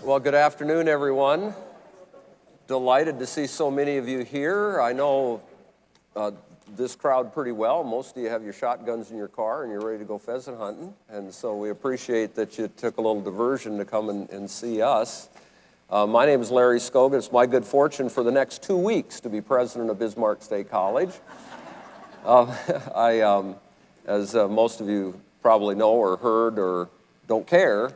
Well, good afternoon, everyone. Delighted to see so many of you here. I know this crowd pretty well. Most of you have your shotguns in your car and you're ready to go pheasant hunting. And so we appreciate that you took a little diversion to come and see us. My name is Larry Scogan. It's my good fortune for the next 2 weeks to be president of Bismarck State College. As most of you probably know or heard or don't care,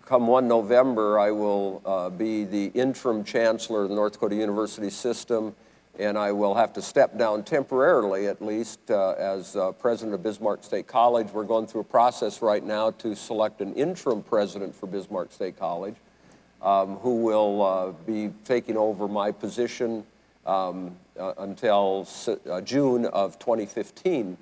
come 1 November, I will be the interim chancellor of the North Dakota University System, and I will have to step down temporarily, at least, as president of Bismarck State College. We're going through a process right now to select an interim president for Bismarck State College, who will be taking over my position until June of 2015.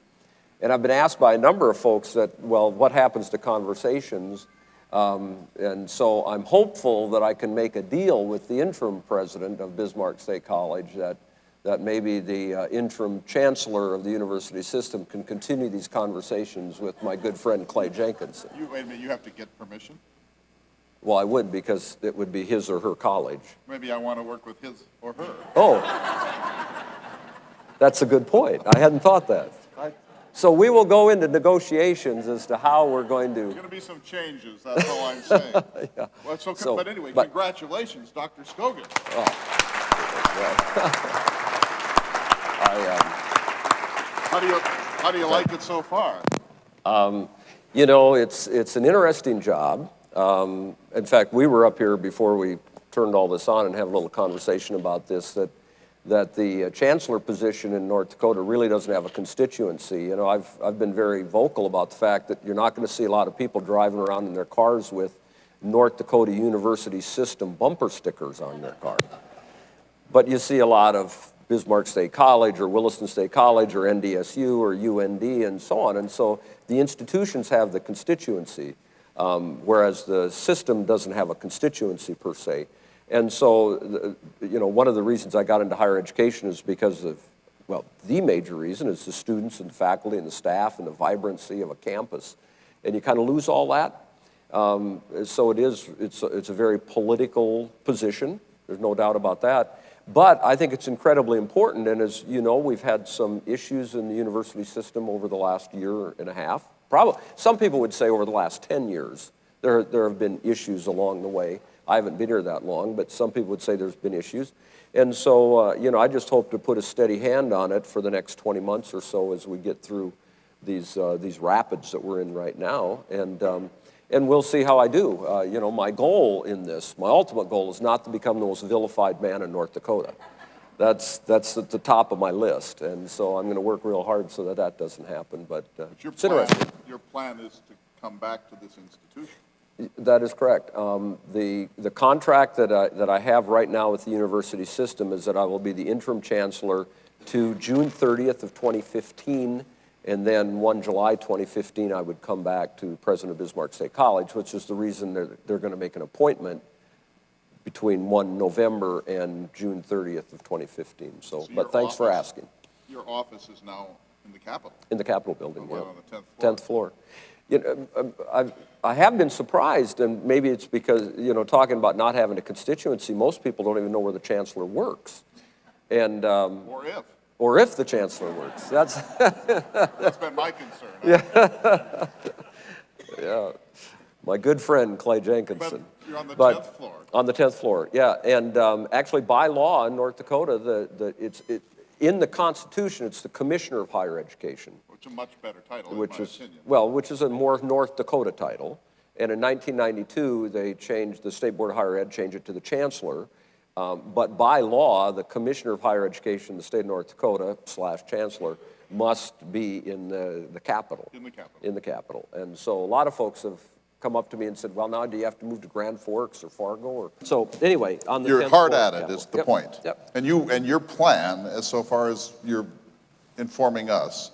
And I've been asked by a number of folks that, well, what happens to conversations? And so I'm hopeful that I can make a deal with the interim president of Bismarck State College that maybe the interim chancellor of the university system can continue these conversations with my good friend Clay Jenkinson. Wait a minute, you have to get permission? Well, I would, because it would be his or her college. Maybe I want to work with his or her. Oh, that's a good point. I hadn't thought that. So we will go into negotiations as to how we're going to... There's going to be some changes, that's all I'm saying. Yeah. Well, but anyway, congratulations, Dr. Scogan. Oh. How do you like it so far? You know, it's an interesting job. In fact, we were up here before we turned all this on and have a little conversation about this, that the chancellor position in North Dakota really doesn't have a constituency. You know, I've been very vocal about the fact that you're not going to see a lot of people driving around in their cars with North Dakota University System bumper stickers on their car. But you see a lot of Bismarck State College or Williston State College or NDSU or UND and so on. And so the institutions have the constituency, whereas the system doesn't have a constituency per se. And so, you know, one of the reasons I got into higher education is because of, well, the major reason is the students and faculty and the staff and the vibrancy of a campus. And you kind of lose all that. So it's a very political position. There's no doubt about that. But I think it's incredibly important. And as you know, we've had some issues in the university system over the last year and a half. Probably, some people would say over the last 10 years, there have been issues along the way. I haven't been here that long, but some people would say there's been issues. And so, you know, I just hope to put a steady hand on it for the next 20 months or so as we get through these rapids that we're in right now. And we'll see how I do. You know, my goal in this, my ultimate goal is not to become the most vilified man in North Dakota. That's at the top of my list. And so I'm going to work real hard so that doesn't happen. But it's interesting. Your plan is to come back to this institution. That is correct. The contract that I have right now with the university system is that I will be the interim chancellor to June 30th of 2015, and then 1 July 2015 I would come back to president of Bismarck State College, which is the reason they're going to make an appointment between 1 November and June 30th of 2015. So but thanks for asking. Your office is now in the Capitol? In the Capitol building, yeah. On the 10th floor? 10th floor. You know, I have been surprised, and maybe it's because, you know, talking about not having a constituency, most people don't even know where the chancellor works. And, or if the chancellor works. That's been my concern. Yeah. Yeah. My good friend, Clay Jenkinson. But you're on the 10th floor. On the 10th floor, yeah. And actually, by law in North Dakota, in the Constitution, it's the Commissioner of Higher Education. Which is a much better title, in my opinion. Well, which is a more North Dakota title. And in 1992, they changed, the State Board of Higher Ed changed it to the Chancellor. But by law, the Commissioner of Higher Education in the state of North Dakota / Chancellor must be in the capital. In the capital. In the capital. And so a lot of folks have come up to me and said, well, now do you have to move to Grand Forks or Fargo? Or so anyway, on the You're 10th hard floor, at it, is the point. Yep. And your plan, as so far as you're informing us,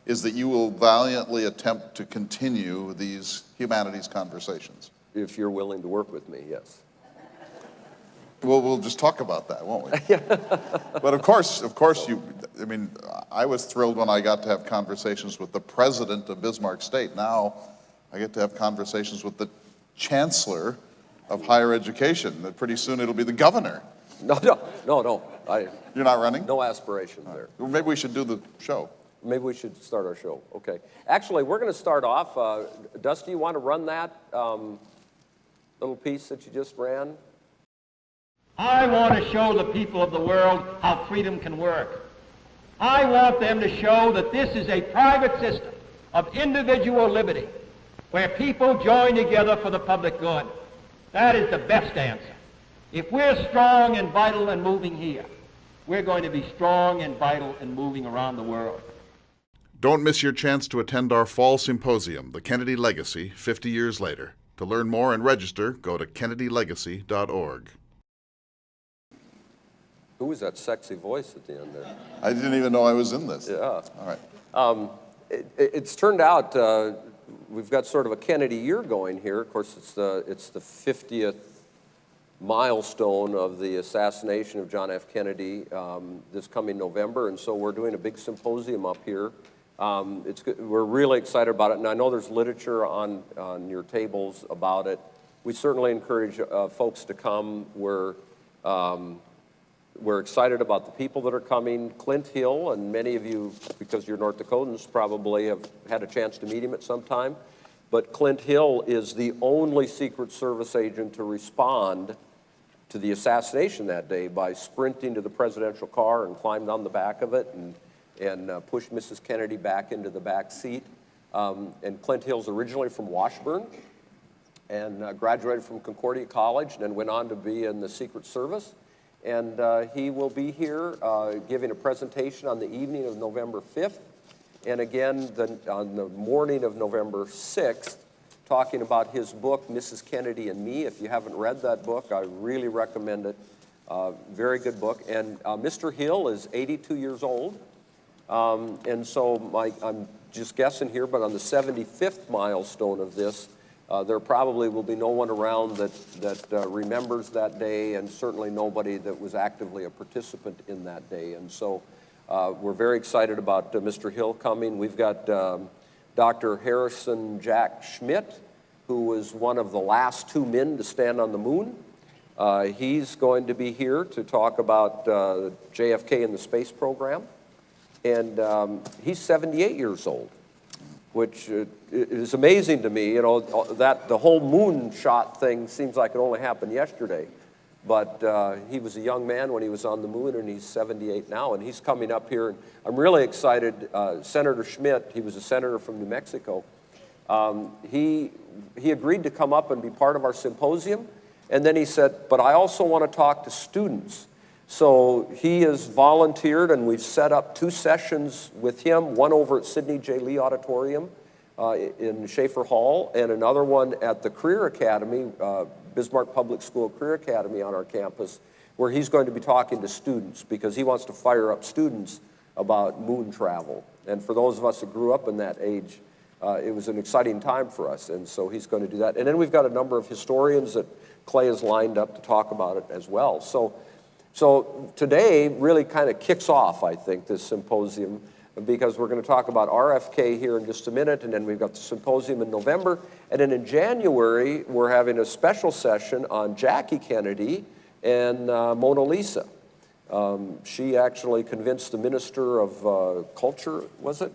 is that you will valiantly attempt to continue these humanities conversations. If you're willing to work with me, yes. Well, we'll just talk about that, won't we? But of course, I mean, I was thrilled when I got to have conversations with the president of Bismarck State. Now I get to have conversations with the chancellor of higher education, that pretty soon it'll be the governor. No. You're not running? No aspirations there. Well, maybe we should do the show. Maybe we should start our show. Okay. Actually, we're going to start off. Dusty, you want to run that little piece that you just ran? I want to show the people of the world how freedom can work. I want them to show that this is a private system of individual liberty where people join together for the public good. That is the best answer. If we're strong and vital and moving here, we're going to be strong and vital and moving around the world. Don't miss your chance to attend our fall symposium, The Kennedy Legacy, 50 Years Later. To learn more and register, go to kennedylegacy.org. Who was that sexy voice at the end there? I didn't even know I was in this. Yeah. All right. It's turned out we've got sort of a Kennedy year going here. Of course, it's the 50th milestone of the assassination of John F. Kennedy this coming November, and so we're doing a big symposium up here. We're really excited about it, and I know there's literature on your tables about it. We certainly encourage folks to come. We're excited about the people that are coming. Clint Hill, and many of you, because you're North Dakotans, probably have had a chance to meet him at some time. But Clint Hill is the only Secret Service agent to respond to the assassination that day by sprinting to the presidential car and climbed on the back of it and pushed Mrs. Kennedy back into the back seat. And Clint Hill's originally from Washburn and graduated from Concordia College and then went on to be in the Secret Service. And he will be here giving a presentation on the evening of November 5th, and again on the morning of November 6th, talking about his book, Mrs. Kennedy and Me. If you haven't read that book, I really recommend it. Very good book. And Mr. Hill is 82 years old, and so I'm just guessing here, but on the 75th milestone of this, there probably will be no one around that remembers that day, and certainly nobody that was actively a participant in that day. And so we're very excited about Mr. Hill coming. We've got Dr. Harrison Jack Schmidt, who was one of the last two men to stand on the moon. He's going to be here to talk about JFK and the space program. And he's 78 years old, which is amazing to me, you know, that the whole moonshot thing seems like it only happened yesterday. But he was a young man when he was on the moon, and he's 78 now, and he's coming up here. And I'm really excited. Senator Schmidt, he was a senator from New Mexico. He agreed to come up and be part of our symposium, and then he said, but I also want to talk to students. So he has volunteered, and we've set up 2 sessions with him, one over at Sidney J. Lee Auditorium in Schaefer Hall, and another one at the Career Academy, Bismarck Public School Career Academy on our campus, where he's going to be talking to students because he wants to fire up students about moon travel. And for those of us that grew up in that age, it was an exciting time for us, and so he's going to do that. And then we've got a number of historians that Clay has lined up to talk about it as well. So today really kind of kicks off, I think, this symposium, because we're going to talk about RFK here in just a minute, and then we've got the symposium in November, and then in January we're having a special session on Jackie Kennedy and Mona Lisa. She actually convinced the Minister of Culture, was it,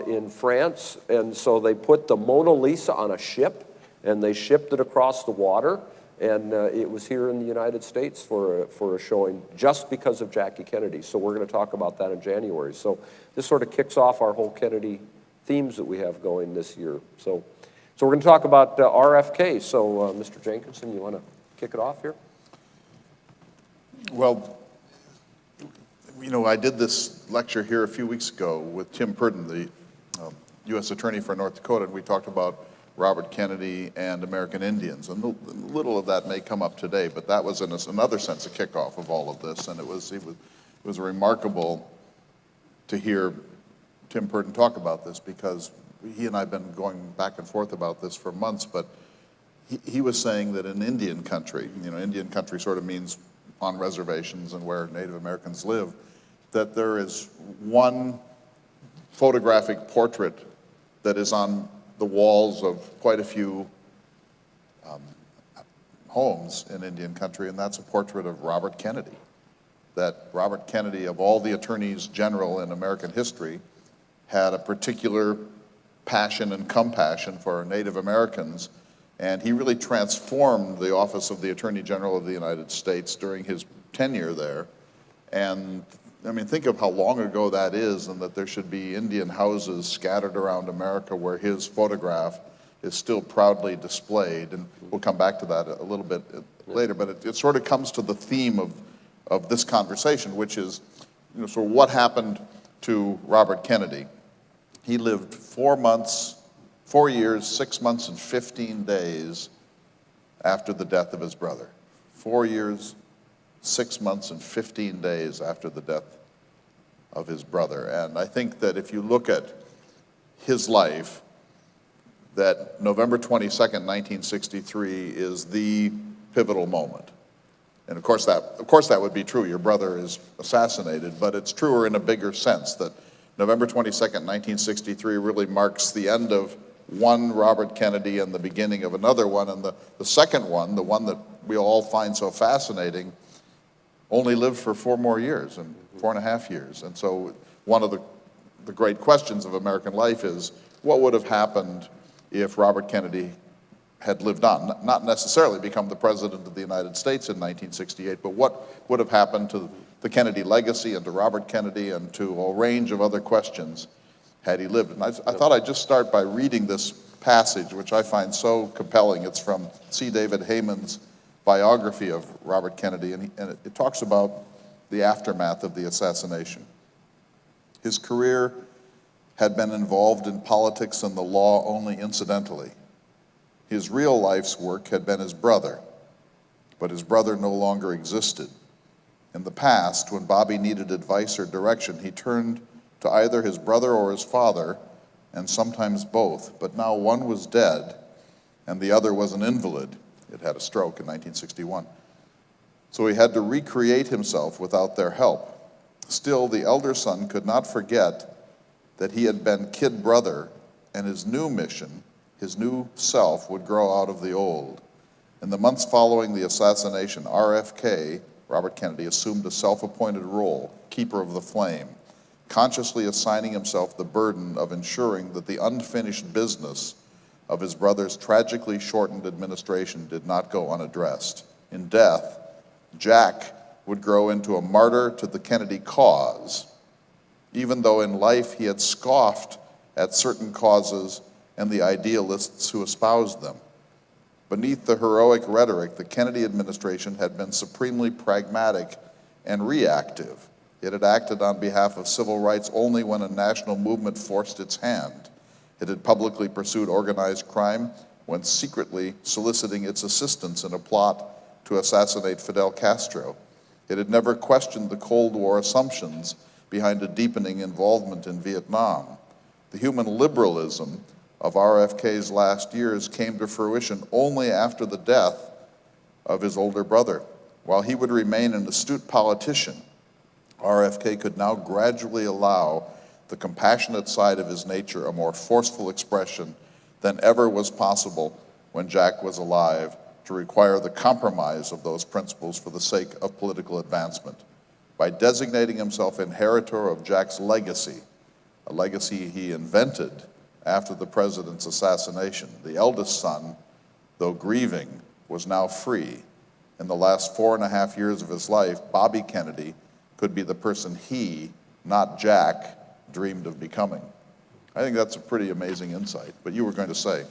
in France, and so they put the Mona Lisa on a ship, and they shipped it across the water. And it was here in the United States for a showing just because of Jackie Kennedy. So we're going to talk about that in January. So this sort of kicks off our whole Kennedy themes that we have going this year. So we're going to talk about RFK. So Mr. Jenkinson, you want to kick it off here? Well, you know, I did this lecture here a few weeks ago with Tim Purdon, the U.S. Attorney for North Dakota, and we talked about Robert Kennedy and American Indians. And a little of that may come up today, but that was in another sense a kickoff of all of this. And it was remarkable to hear Tim Purdon talk about this, because he and I have been going back and forth about this for months, but he was saying that in Indian country, you know, Indian country sort of means on reservations and where Native Americans live, that there is one photographic portrait that is on the walls of quite a few homes in Indian country, and that's a portrait of Robert Kennedy. That Robert Kennedy, of all the attorneys general in American history, had a particular passion and compassion for Native Americans, and he really transformed the office of the Attorney General of the United States during his tenure there. And I mean, think of how long ago that is, and that there should be Indian houses scattered around America where his photograph is still proudly displayed. And we'll come back to that a little bit later, but it sort of comes to the theme of this conversation, which is, you know, sort of what happened to Robert Kennedy. He lived 4 years, 6 months, and 15 days after the death of his brother. 4 years, 6 months, and 15 days after the death of his brother. And I think that if you look at his life, that November 22nd, 1963 is the pivotal moment. And of course that would be true. Your brother is assassinated, but it's truer in a bigger sense that November 22nd, 1963 really marks the end of one Robert Kennedy and the beginning of another one. And the second one, the one that we all find so fascinating, only lived for 4 more years, and 4.5 years. And so one of the great questions of American life is, what would have happened if Robert Kennedy had lived on? Not necessarily become the President of the United States in 1968, but what would have happened to the Kennedy legacy and to Robert Kennedy and to a range of other questions had he lived. And I thought I'd just start by reading this passage, which I find so compelling. It's from C. David Heyman's biography of Robert Kennedy, and it talks about the aftermath of the assassination. His career had been involved in politics and the law only incidentally. His real life's work had been his brother, but his brother no longer existed. In the past, when Bobby needed advice or direction, he turned to either his brother or his father, and sometimes both. But now one was dead, and the other was an invalid. It had a stroke in 1961. So he had to recreate himself without their help. Still, the elder son could not forget that he had been kid brother, and his new mission, his new self, would grow out of the old. In the months following the assassination, RFK, Robert Kennedy, assumed a self-appointed role, keeper of the flame, consciously assigning himself the burden of ensuring that the unfinished business of his brother's tragically shortened administration did not go unaddressed. In death, Jack would grow into a martyr to the Kennedy cause, even though in life he had scoffed at certain causes and the idealists who espoused them. Beneath the heroic rhetoric, the Kennedy administration had been supremely pragmatic and reactive. It had acted on behalf of civil rights only when a national movement forced its hand. It had publicly pursued organized crime when secretly soliciting its assistance in a plot to assassinate Fidel Castro. It had never questioned the Cold War assumptions behind a deepening involvement in Vietnam. The human liberalism of RFK's last years came to fruition only after the death of his older brother. While he would remain an astute politician, RFK could now gradually allow the compassionate side of his nature a more forceful expression than ever was possible when Jack was alive, to require the compromise of those principles for the sake of political advancement. By designating himself inheritor of Jack's legacy, a legacy he invented after the president's assassination, the eldest son, though grieving, was now free. In the last 4.5 years of his life, Bobby Kennedy could be the person he, not Jack, dreamed of becoming. I think that's a pretty amazing insight, but you were going to say.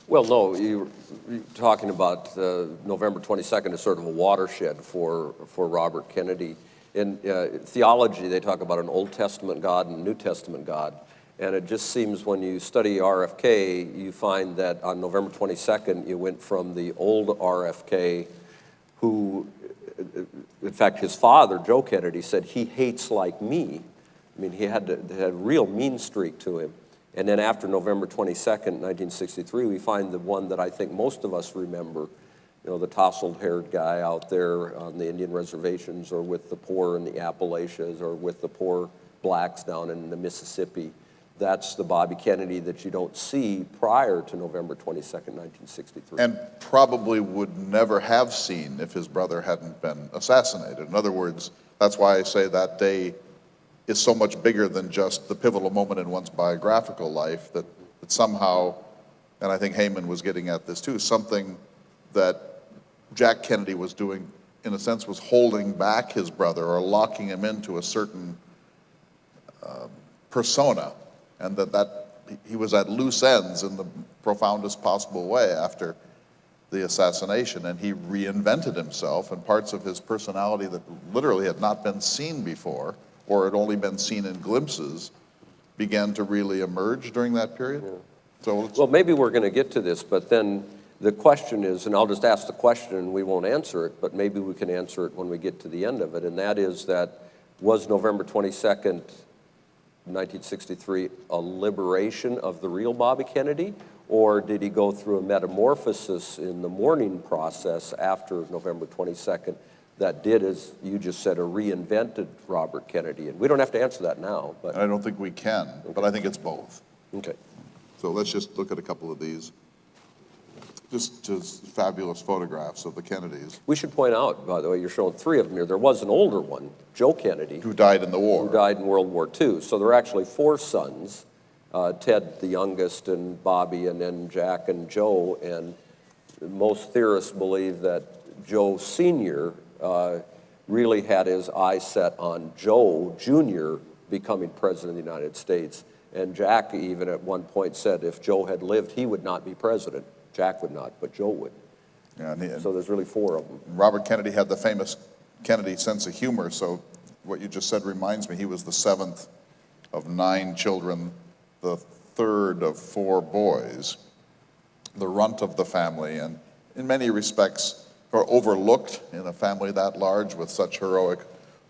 Well, no, you're talking about November 22nd as sort of a watershed for Robert Kennedy. In theology, they talk about an Old Testament God and a New Testament God. And it just seems when you study RFK, you find that on November 22nd, you went from the old RFK, who, in fact, his father, Joe Kennedy, said, he hates like me. I mean, he had a real mean streak to him. And then after November 22nd, 1963, we find the one that I think most of us remember, you know, the tousled-haired guy out there on the Indian reservations, or with the poor in the Appalachians, or with the poor blacks down in the Mississippi. that's the Bobby Kennedy that you don't see prior to November 22nd, 1963. And probably would never have seen if his brother hadn't been assassinated. In other words, that's why I say that day is so much bigger than just the pivotal moment in one's biographical life, that somehow, and I think Heyman was getting at this too, something that Jack Kennedy was doing, in a sense, was holding back his brother or locking him into a certain persona, and that he was at loose ends in the profoundest possible way after the assassination, and he reinvented himself, and parts of his personality that literally had not been seen before, or had only been seen in glimpses, began to really emerge during that period. Yeah. So well, maybe we're going to get to this, but then the question is, and I'll just ask the question and we won't answer it, but maybe we can answer it when we get to the end of it, and that is that was November 22nd, 1963 a liberation of the real Bobby Kennedy, or did he go through a metamorphosis in the mourning process after November 22nd that did, as you just said, a reinvented Robert Kennedy? And we don't have to answer that now. But I don't think we can, okay. But I think it's both. Okay. So let's just look at a couple of these. Just fabulous photographs of the Kennedys. We should point out, by the way, you're showing 3 of them here. There was an older one, Joe Kennedy. Who died in the war. Who died in World War II. So there are actually 4 sons, Ted the youngest, and Bobby, and then Jack and Joe. And most theorists believe that Joe Sr. Really had his eye set on Joe Jr. becoming president of the United States. And Jack even at one point said if Joe had lived, he would not be president. Jack would not, but Joe would. Yeah, so there's really 4 of them. Robert Kennedy had the famous Kennedy sense of humor, so what you just said reminds me, he was the 7th of 9 children, the 3rd of 4 boys, the runt of the family, and in many respects are overlooked in a family that large with such heroic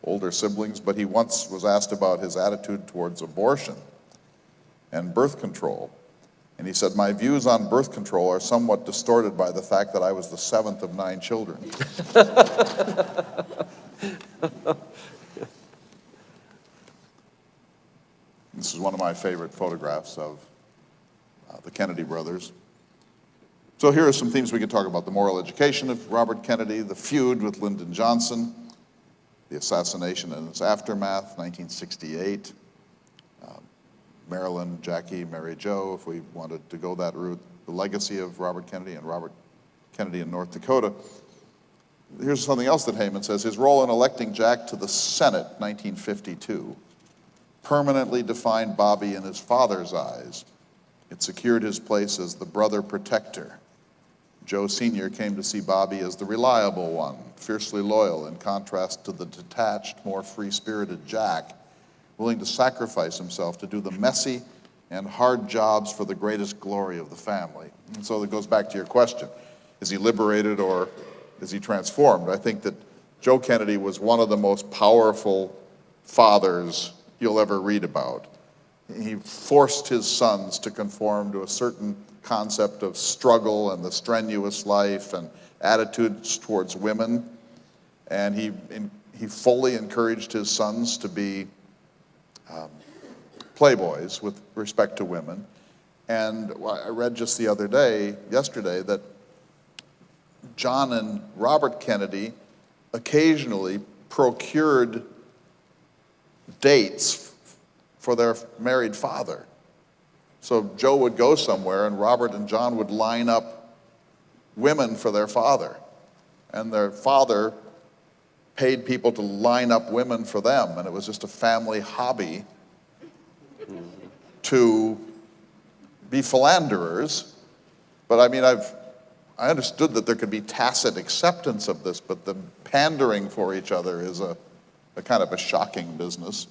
older siblings. But he once was asked about his attitude towards abortion and birth control. And he said, "My views on birth control are somewhat distorted by the fact that I was the 7th of 9 children." This is one of my favorite photographs of the Kennedy brothers. So here are some themes we could talk about: the moral education of Robert Kennedy, the feud with Lyndon Johnson, the assassination and its aftermath, 1968, Marilyn, Jackie, Mary Jo, if we wanted to go that route, the legacy of Robert Kennedy and Robert Kennedy in North Dakota. Here's something else that Heyman says: his role in electing Jack to the Senate, 1952, permanently defined Bobby in his father's eyes. It secured his place as the brother protector. Joe Sr. came to see Bobby as the reliable one, fiercely loyal, in contrast to the detached, more free-spirited Jack, willing to sacrifice himself to do the messy and hard jobs for the greatest glory of the family. And so it goes back to your question: is he liberated or is he transformed? I think that Joe Kennedy was one of the most powerful fathers you'll ever read about. He forced his sons to conform to a certain concept of struggle and the strenuous life and attitudes towards women. And he fully encouraged his sons to be playboys with respect to women. And I read just yesterday, that John and Robert Kennedy occasionally procured dates for their married father. So Joe would go somewhere and Robert and John would line up women for their father. And their father paid people to line up women for them, and it was just a family hobby to be philanderers. But I mean, I understood that there could be tacit acceptance of this, but the pandering for each other is a kind of a shocking business.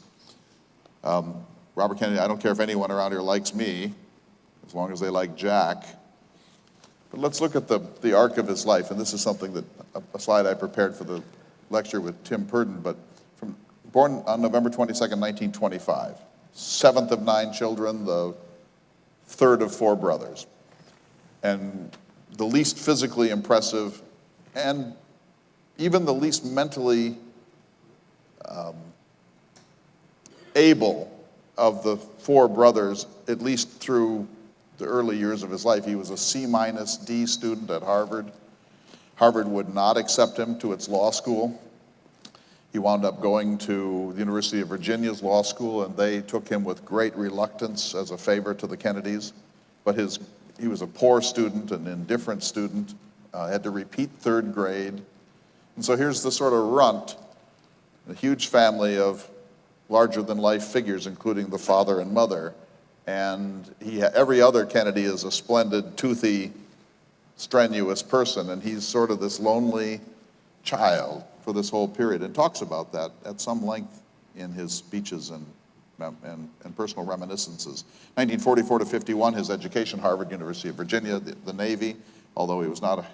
Robert Kennedy, I don't care if anyone around here likes me, as long as they like Jack. But let's look at the arc of his life, and this is something that, a slide I prepared for the lecture with Tim Purdon, but born on November 22nd, 1925, 7th of 9 children, the 3rd of 4 brothers, and the least physically impressive and even the least mentally able of the four brothers, at least through the early years of his life, he was a C-D student at Harvard. Harvard would not accept him to its law school. He wound up going to the University of Virginia's law school, and they took him with great reluctance as a favor to the Kennedys. But he was a poor student, an indifferent student, had to repeat third grade. And so here's the sort of runt, a huge family of larger-than-life figures, including the father and mother. And every other Kennedy is a splendid, toothy, strenuous person, and he's sort of this lonely child for this whole period, and talks about that at some length in his speeches and personal reminiscences. 1944 to 51, his education, Harvard, University of Virginia, the Navy, although he was not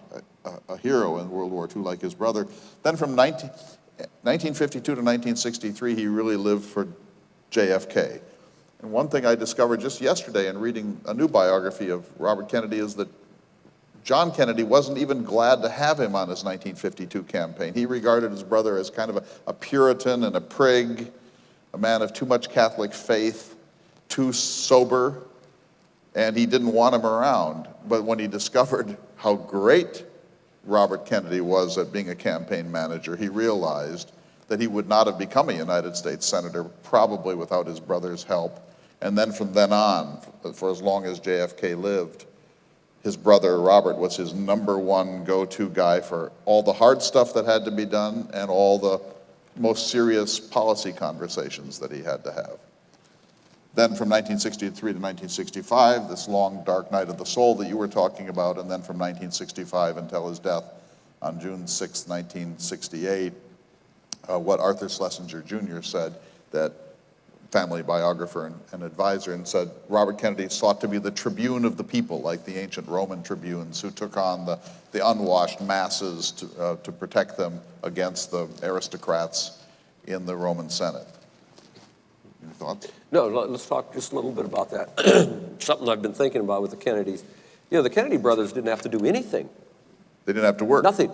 a hero in World War II like his brother. Then from 1952 to 1963, he really lived for JFK. And one thing I discovered just yesterday in reading a new biography of Robert Kennedy is that John Kennedy wasn't even glad to have him on his 1952 campaign. He regarded his brother as kind of a Puritan and a prig, a man of too much Catholic faith, too sober, and he didn't want him around. But when he discovered how great Robert Kennedy was at being a campaign manager, he realized that he would not have become a United States Senator, probably without his brother's help. And then from then on, for as long as JFK lived, his brother Robert was his #1 go-to guy for all the hard stuff that had to be done and all the most serious policy conversations that he had to have. Then from 1963 to 1965, this long dark night of the soul that you were talking about, and then from 1965 until his death on June 6, 1968, what Arthur Schlesinger Jr. said, that family biographer and advisor, and said Robert Kennedy sought to be the tribune of the people, like the ancient Roman tribunes who took on the unwashed masses to protect them against the aristocrats in the Roman Senate. Any thoughts? No, let's talk just a little bit about that. Something I've been thinking about with the Kennedys. You know, the Kennedy brothers didn't have to do anything. They didn't have to work. Nothing.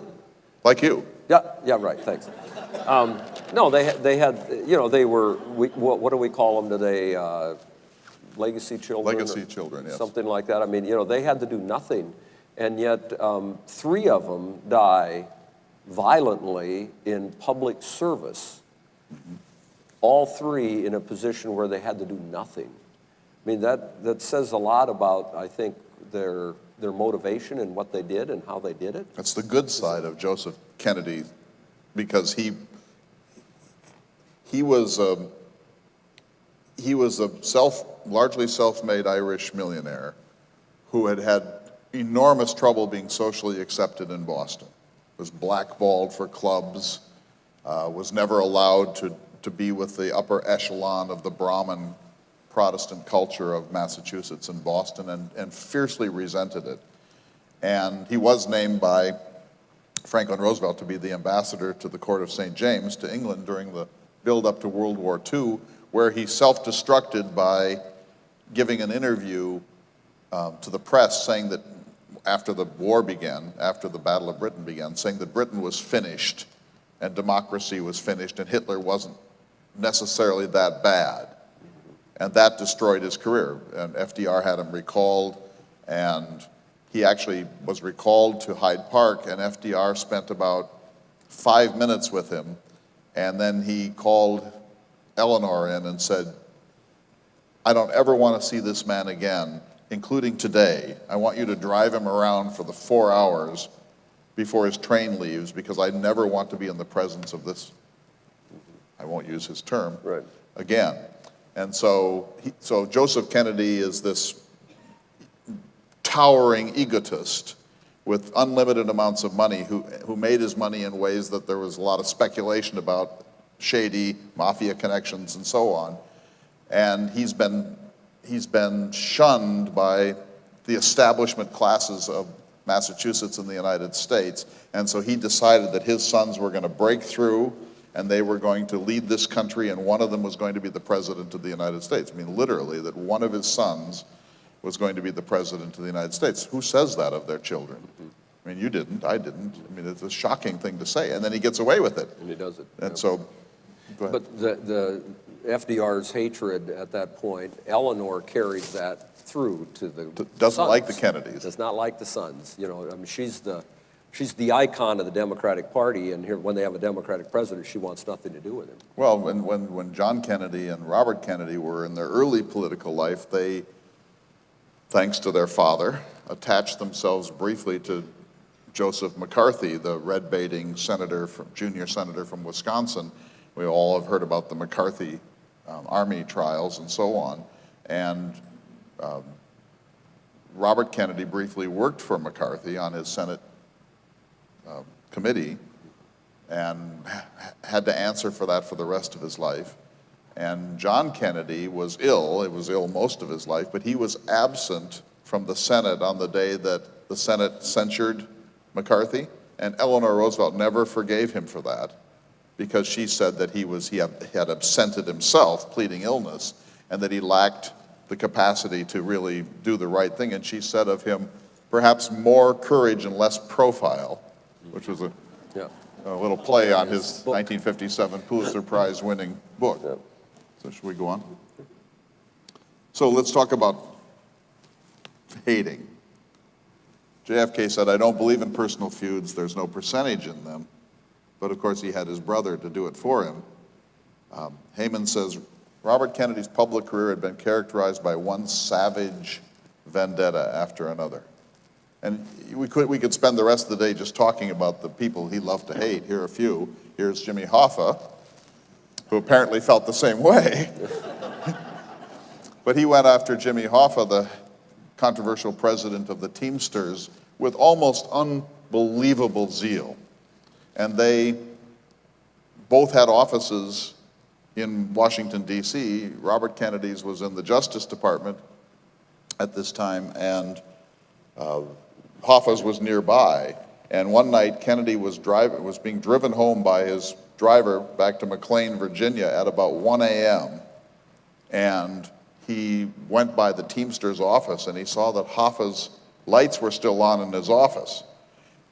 Like you. Yeah, right, thanks. No, they had, you know, they were, what do we call them today? Legacy children? Legacy children, yes. Something like that. I mean, you know, they had to do nothing. And yet, 3 of them die violently in public service. Mm-hmm. All 3 in a position where they had to do nothing. I mean, that says a lot about, I think, their motivation and what they did and how they did it. That's the good side of Joseph Kennedy, because he was a largely self-made Irish millionaire who had enormous trouble being socially accepted in Boston, was blackballed for clubs, was never allowed to be with the upper echelon of the Brahmin Protestant culture of Massachusetts and Boston, and fiercely resented it. And he was named by Franklin Roosevelt to be the ambassador to the court of St. James to England during the build-up to World War II, where he self-destructed by giving an interview to the press saying that after the war began, after the Battle of Britain began, saying that Britain was finished and democracy was finished and Hitler wasn't necessarily that bad. And that destroyed his career. And FDR had him recalled, and he actually was recalled to Hyde Park, and FDR spent about 5 minutes with him, and then he called Eleanor in and said, I don't ever want to see this man again, including today. I want you to drive him around for the 4 hours before his train leaves, because I never want to be in the presence of this, I won't use his term, Right. again. And so Joseph Kennedy is this towering egotist with unlimited amounts of money who made his money in ways that there was a lot of speculation about, shady mafia connections and so on. And he's been shunned by the establishment classes of Massachusetts and the United States. And so he decided that his sons were going to break through and they were going to lead this country, and one of them was going to be the president of the United States. I mean, literally, that one of his sons was going to be the president of the United States. Who says that of their children? I mean, you didn't, I didn't. I mean, it's a shocking thing to say, and then he gets away with it. And he does it. And yeah. so Go ahead. But the FDR's hatred at that point, Eleanor carries that through to the Doesn't sons. like the Kennedys. Does not like the sons. You know, I mean, she's the icon of the Democratic Party, and here, when they have a Democratic president, she wants nothing to do with him. Well, when John Kennedy and Robert Kennedy were in their early political life, they, thanks to their father, attached themselves briefly to Joseph McCarthy, the red-baiting junior senator from Wisconsin. We all have heard about the McCarthy Army trials and so on. And Robert Kennedy briefly worked for McCarthy on his Senate committee and had to answer for that for the rest of his life. And John Kennedy was ill. He was ill most of his life, but he was absent from the Senate on the day that the Senate censured McCarthy. And Eleanor Roosevelt never forgave him for that, because she said that he had absented himself, pleading illness, and that he lacked the capacity to really do the right thing. And she said of him, perhaps more courage and less profile, which was a little play on his 1957 Pulitzer Prize winning book. Yeah. So should we go on? So let's talk about hating. JFK said, "I don't believe in personal feuds. There's no percentage in them." But of course, he had his brother to do it for him. Heyman says, Robert Kennedy's public career had been characterized by one savage vendetta after another. And we could spend the rest of the day just talking about the people he loved to hate. Here are a few. Here's Jimmy Hoffa, who apparently felt the same way. But he went after Jimmy Hoffa, the controversial president of the Teamsters, with almost unbelievable zeal. And they both had offices in Washington, D.C. Robert Kennedy's was in the Justice Department at this time, and Hoffa's was nearby. And one night, Kennedy was being driven home by his driver back to McLean, Virginia at about 1 a.m. And he went by the Teamster's office and he saw that Hoffa's lights were still on in his office.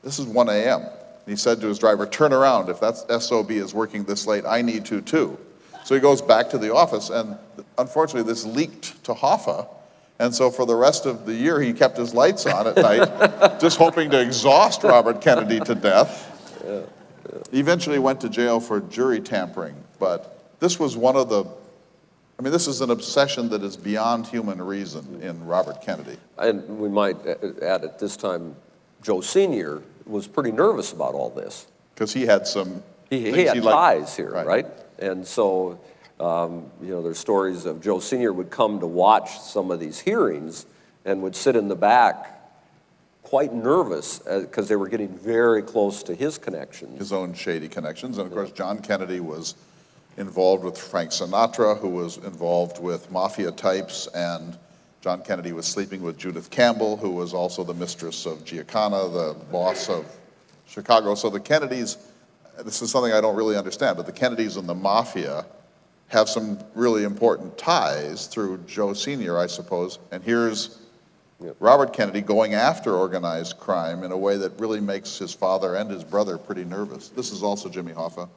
This is 1 a.m. He said to his driver, "Turn around, if that SOB is working this late, I need to too." So he goes back to the office, and unfortunately this leaked to Hoffa, and so for the rest of the year he kept his lights on at night, just hoping to exhaust Robert Kennedy to death. He eventually went to jail for jury tampering, but this was one of the, I mean, this is an obsession that is beyond human reason in Robert Kennedy. And we might add at this time, Joe Sr. was pretty nervous about all this. Because he had some He things had he liked. ties here, right? And so, you know, there's stories of Joe Sr. would come to watch some of these hearings and would sit in the back quite nervous because they were getting very close to his connections. His own shady connections. And of course, John Kennedy was involved with Frank Sinatra, who was involved with mafia types, and John Kennedy was sleeping with Judith Campbell, who was also the mistress of Giancana, the boss of Chicago. So the Kennedys, this is something I don't really understand, but the Kennedys and the mafia have some really important ties through Joe Sr., I suppose. And here's Robert Kennedy going after organized crime in a way that really makes his father and his brother pretty nervous. This is also Jimmy Hoffa.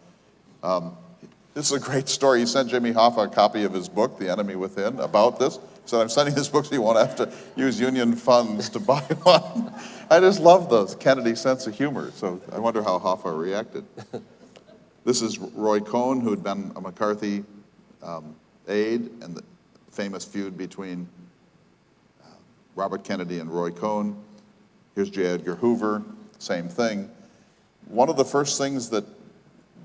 This is a great story. He sent Jimmy Hoffa a copy of his book, The Enemy Within, about this. He said, "I'm sending this book so you won't have to use union funds to buy one." I just love the Kennedy sense of humor, so I wonder how Hoffa reacted. This is Roy Cohn, who had been a McCarthy aide, and the famous feud between Robert Kennedy and Roy Cohn. Here's J. Edgar Hoover, same thing. One of the first things that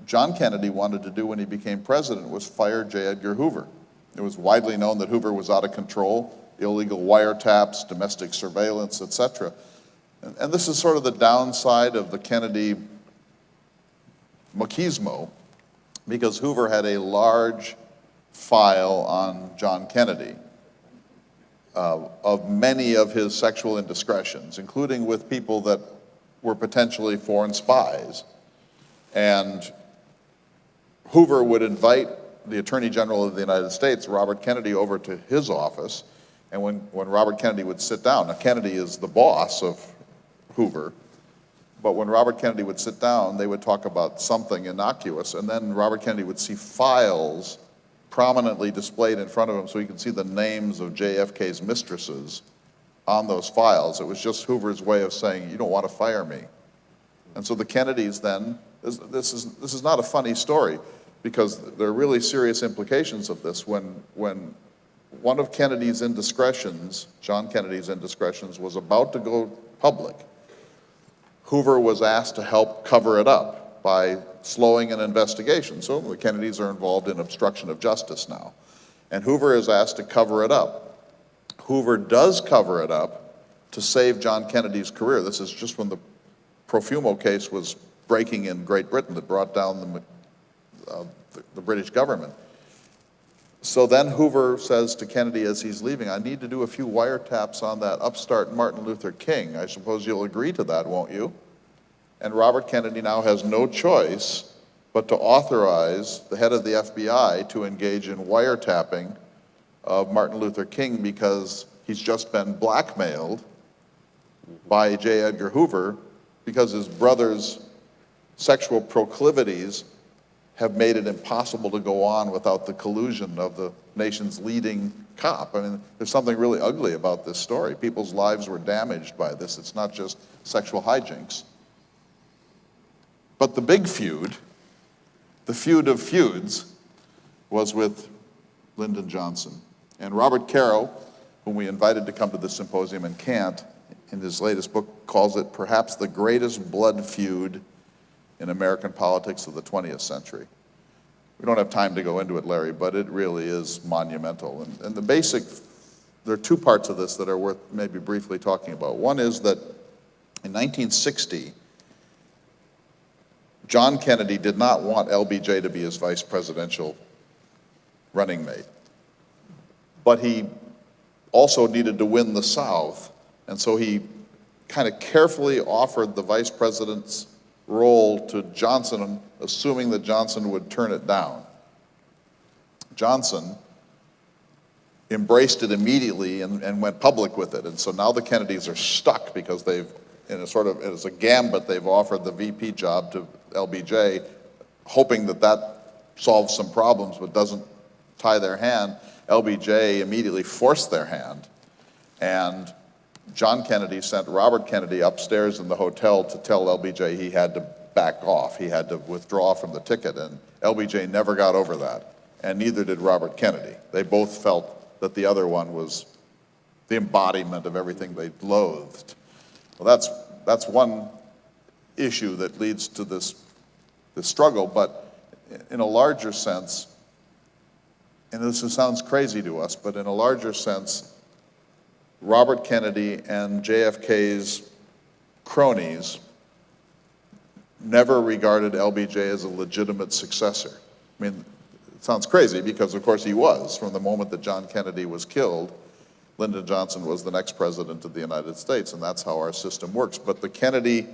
John Kennedy wanted to do when he became president was fire J. Edgar Hoover. It was widely known that Hoover was out of control, illegal wiretaps, domestic surveillance, etc. And this is sort of the downside of the Kennedy machismo, because Hoover had a large file on John Kennedy of many of his sexual indiscretions, including with people that were potentially foreign spies. And Hoover would invite the Attorney General of the United States, Robert Kennedy, over to his office, and when Robert Kennedy would sit down, now Kennedy is the boss of Hoover, But when Robert Kennedy would sit down, they would talk about something innocuous, and then Robert Kennedy would see files prominently displayed in front of him so he could see the names of JFK's mistresses on those files. It was just Hoover's way of saying, you don't want to fire me. And so the Kennedys then, this is not a funny story, because there are really serious implications of this. When one of Kennedy's indiscretions, John Kennedy's indiscretions, was about to go public, Hoover was asked to help cover it up by slowing an investigation. So the Kennedys are involved in obstruction of justice now. And Hoover is asked to cover it up. Hoover does cover it up to save John Kennedy's career. This is just when the Profumo case was breaking in Great Britain that brought down the British government. So then Hoover says to Kennedy as he's leaving, I need to do a few wiretaps on that upstart Martin Luther King. I suppose you'll agree to that, won't you? And Robert Kennedy now has no choice but to authorize the head of the FBI to engage in wiretapping of Martin Luther King, because he's just been blackmailed by J. Edgar Hoover because his brother's sexual proclivities have made it impossible to go on without the collusion of the nation's leading cop. I mean, there's something really ugly about this story. People's lives were damaged by this. It's not just sexual hijinks. But the big feud, the feud of feuds, was with Lyndon Johnson. And Robert Caro, whom we invited to come to this symposium and can't, in his latest book calls it perhaps the greatest blood feud in American politics of the 20th century. We don't have time to go into it, Larry, but it really is monumental. And there are two parts of this that are worth maybe briefly talking about. One is that in 1960, John Kennedy did not want LBJ to be his vice presidential running mate. But he also needed to win the South, and so he kind of carefully offered the vice president's role to Johnson, assuming that Johnson would turn it down. Johnson embraced it immediately and went public with it, and so now the Kennedys are stuck because they've, in a sort of, as a gambit, they've offered the VP job to LBJ, hoping that that solves some problems but doesn't tie their hand. LBJ immediately forced their hand, and John Kennedy sent Robert Kennedy upstairs in the hotel to tell LBJ he had to back off, he had to withdraw from the ticket, and LBJ never got over that, and neither did Robert Kennedy. They both felt that the other one was the embodiment of everything they loathed. Well, that's one issue that leads to this struggle, but in a larger sense, and this sounds crazy to us, but in a larger sense, Robert Kennedy and JFK's cronies never regarded LBJ as a legitimate successor. I mean, it sounds crazy because, of course, he was. From the moment that John Kennedy was killed, Lyndon Johnson was the next president of the United States, and that's how our system works. But the Kennedy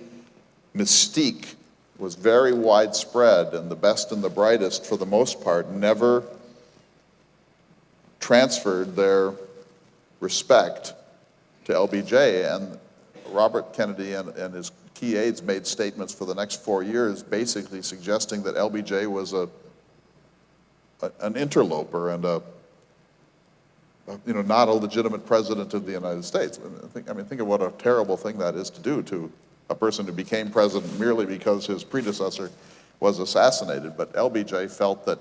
mystique was very widespread, and the best and the brightest, for the most part, never transferred their respect to LBJ, and Robert Kennedy and his key aides made statements for the next 4 years basically suggesting that LBJ was an interloper and not a legitimate president of the United States. I mean, think of what a terrible thing that is to do to a person who became president merely because his predecessor was assassinated. But LBJ felt that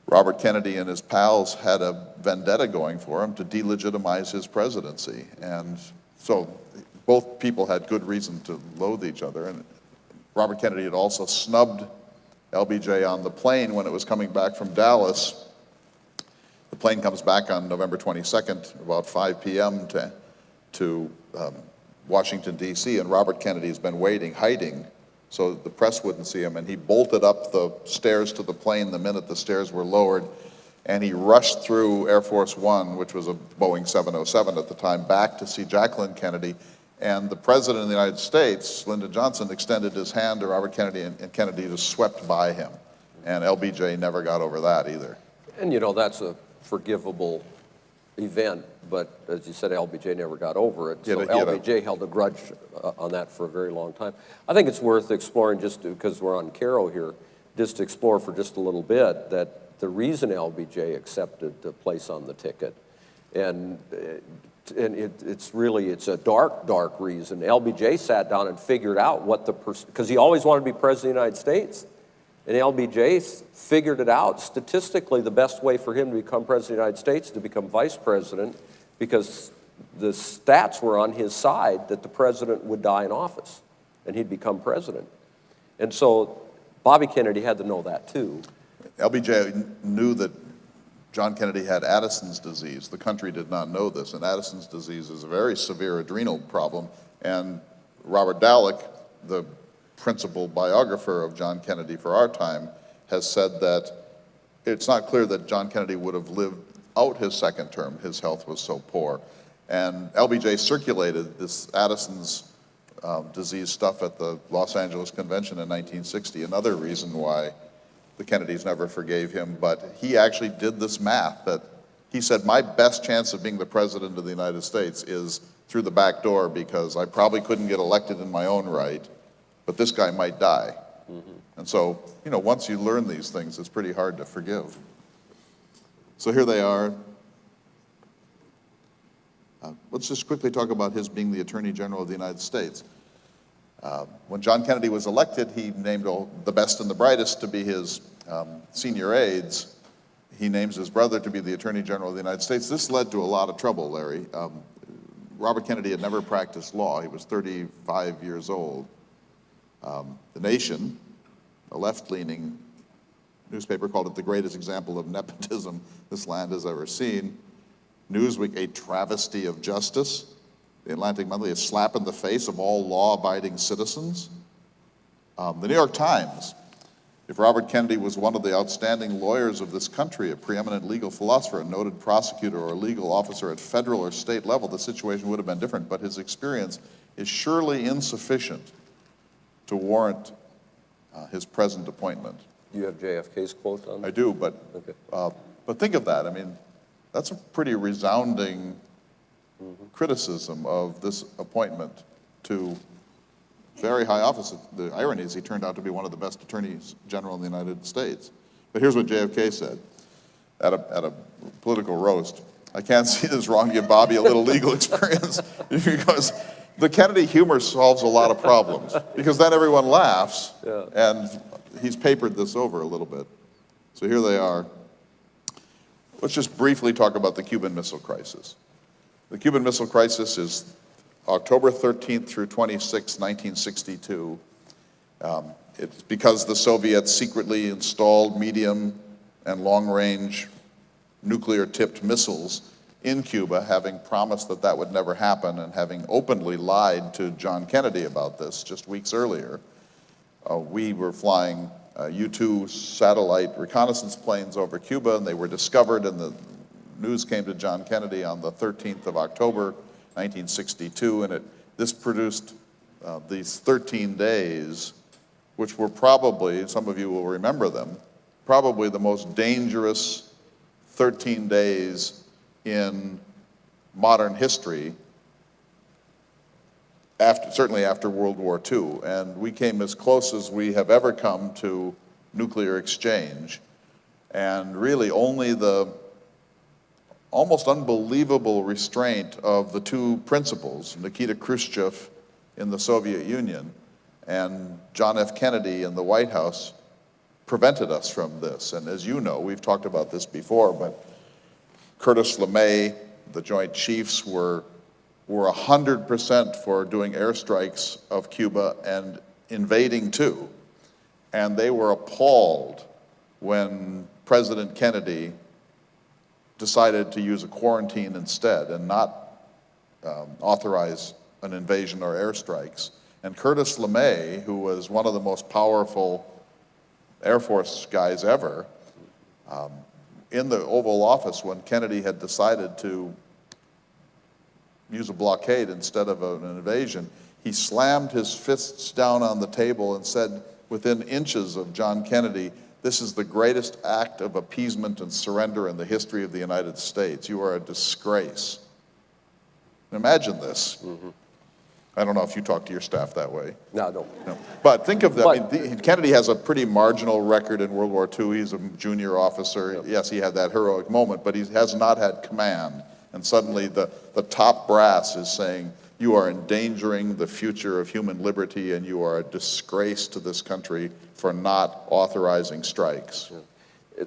Robert Kennedy and his pals had a vendetta going for him to delegitimize his presidency. And so both people had good reason to loathe each other. And Robert Kennedy had also snubbed LBJ on the plane when it was coming back from Dallas. The plane comes back on November 22nd, about 5 p.m. to Washington, D.C., and Robert Kennedy's been waiting, hiding, so the press wouldn't see him, and he bolted up the stairs to the plane the minute the stairs were lowered, and he rushed through Air Force One, which was a Boeing 707 at the time, back to see Jacqueline Kennedy, and the President of the United States, Lyndon Johnson, extended his hand to Robert Kennedy, and Kennedy just swept by him, and LBJ never got over that either. And that's a forgivable event, but as you said, LBJ never got over it. So He had a- LBJ held a grudge on that for a very long time. I think it's worth exploring, just because we're on Caro here, just to explore for just a little bit that the reason LBJ accepted the place on the ticket, and it's a dark reason. LBJ sat down and figured out what because he always wanted to be president of the United States. And LBJ figured it out statistically the best way for him to become president of the United States, to become vice president, because the stats were on his side that the president would die in office and he'd become president. And so Bobby Kennedy had to know that too. LBJ knew that John Kennedy had Addison's disease. The country did not know this, and Addison's disease is a very severe adrenal problem. And Robert Dallek, the principal biographer of John Kennedy for our time, has said that it's not clear that John Kennedy would have lived out his second term. His health was so poor. And LBJ circulated this Addison's disease stuff at the Los Angeles Convention in 1960, another reason why the Kennedys never forgave him. But he actually did this math that he said, my best chance of being the president of the United States is through the back door, because I probably couldn't get elected in my own right, but this guy might die. Mm-hmm. And so, you know, once you learn these things, it's pretty hard to forgive. So here they are. Let's just quickly talk about his being the Attorney General of the United States. When John Kennedy was elected, he named all the best and the brightest to be his senior aides. He names his brother to be the Attorney General of the United States. This led to a lot of trouble, Larry. Robert Kennedy had never practiced law. He was 35 years old. The Nation, a left-leaning newspaper, called it the greatest example of nepotism this land has ever seen. Newsweek, a travesty of justice. The Atlantic Monthly, a slap in the face of all law-abiding citizens. The New York Times, if Robert Kennedy was one of the outstanding lawyers of this country, a preeminent legal philosopher, a noted prosecutor, or a legal officer at federal or state level, the situation would have been different, but his experience is surely insufficient to warrant his present appointment. You have JFK's quote on that? I do, but, okay. But think of that. I mean, that's a pretty resounding criticism of this appointment to very high office. The irony is he turned out to be one of the best attorneys general in the United States. But here's what JFK said at a political roast. I can't see this wrong, give Bobby a little legal experience, because the Kennedy humor solves a lot of problems, because then everyone laughs, yeah. And he's papered this over a little bit. So here they are. Let's just briefly talk about the Cuban Missile Crisis. The Cuban Missile Crisis is October 13th through 26th, 1962. It's because the Soviets secretly installed medium and long-range nuclear-tipped missiles in Cuba, having promised that that would never happen and having openly lied to John Kennedy about this just weeks earlier. We were flying U-2 satellite reconnaissance planes over Cuba, and they were discovered, and the news came to John Kennedy on the 13th of October, 1962, and this produced these 13 days, which were probably, some of you will remember them, probably the most dangerous 13 days in modern history, certainly after World War II. And we came as close as we have ever come to nuclear exchange. And really only the almost unbelievable restraint of the two principals, Nikita Khrushchev in the Soviet Union and John F. Kennedy in the White House, prevented us from this. And as you know, we've talked about this before, but Curtis LeMay, the Joint Chiefs, were 100% for doing airstrikes of Cuba and invading too. And they were appalled when President Kennedy decided to use a quarantine instead and not authorize an invasion or airstrikes. And Curtis LeMay, who was one of the most powerful Air Force guys ever, in the Oval Office when Kennedy had decided to use a blockade instead of an invasion, he slammed his fists down on the table and said, within inches of John Kennedy, this is the greatest act of appeasement and surrender in the history of the United States. You are a disgrace. Imagine this. I don't know if you talk to your staff that way. No, I don't. No. But think of that. But- I mean, Kennedy has a pretty marginal record in World War II. He's a junior officer. Yep. Yes, he had that heroic moment, but he has not had command. And suddenly the top brass is saying, you are endangering the future of human liberty and you are a disgrace to this country for not authorizing strikes. Yeah.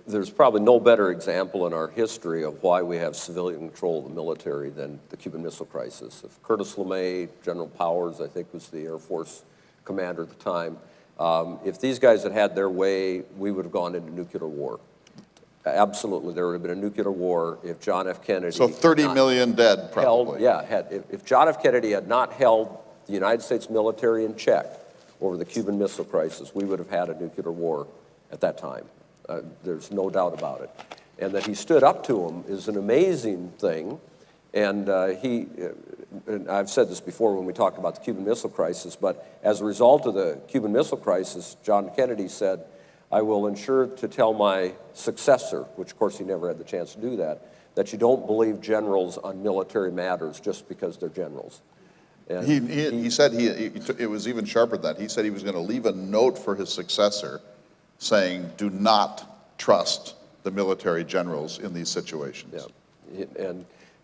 There's probably no better example in our history of why we have civilian control of the military than the Cuban Missile Crisis. If Curtis LeMay, General Powers, I think was the Air Force commander at the time, if these guys had had their way, we would have gone into nuclear war. Absolutely, there would have been a nuclear war if John F. Kennedy... So 30 million dead, probably. If John F. Kennedy had not held the United States military in check over the Cuban Missile Crisis, we would have had a nuclear war at that time. There's no doubt about it. And that he stood up to him is an amazing thing. And and I've said this before when we talked about the Cuban Missile Crisis, but as a result of the Cuban Missile Crisis, John Kennedy said, I will ensure to tell my successor, which of course he never had the chance to do that you don't believe generals on military matters just because they're generals. And he said it was even sharper than that. He said he was going to leave a note for his successor saying, do not trust the military generals in these situations. Yeah.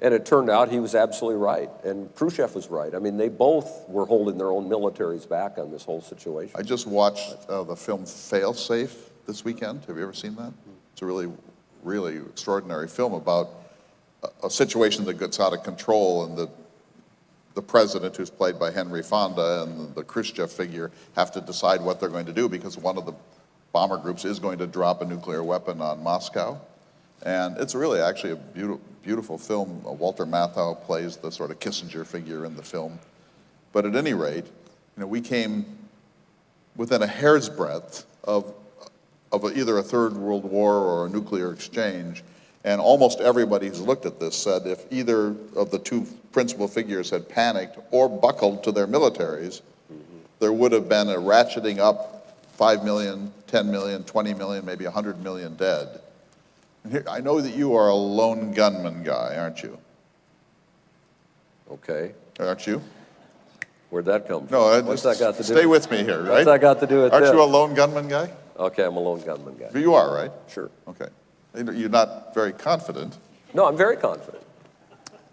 And it turned out he was absolutely right, and Khrushchev was right. I mean, they both were holding their own militaries back on this whole situation. I just watched the film Failsafe this weekend. Have you ever seen that? It's a really, really extraordinary film about a situation that gets out of control, and the president, who's played by Henry Fonda, and the Khrushchev figure have to decide what they're going to do because one of the bomber groups is going to drop a nuclear weapon on Moscow. And it's really actually a beautiful film. Walter Matthau plays the sort of Kissinger figure in the film. But at any rate, we came within a hair's breadth of either a third world war or a nuclear exchange. And almost everybody who's looked at this said if either of the two principal figures had panicked or buckled to their militaries, there would have been a ratcheting up 5 million, 10 million, 20 million, maybe 100 million dead. And here, I know that you are a lone gunman guy, aren't you? Okay. Aren't you? Where'd that come from? No, What's that got to do? Stay with me here, right? What's that got to do with Aren't this? you a lone gunman guy? Okay, I'm a lone gunman guy. But you are, right? Sure. Okay. You're not very confident. No, I'm very confident.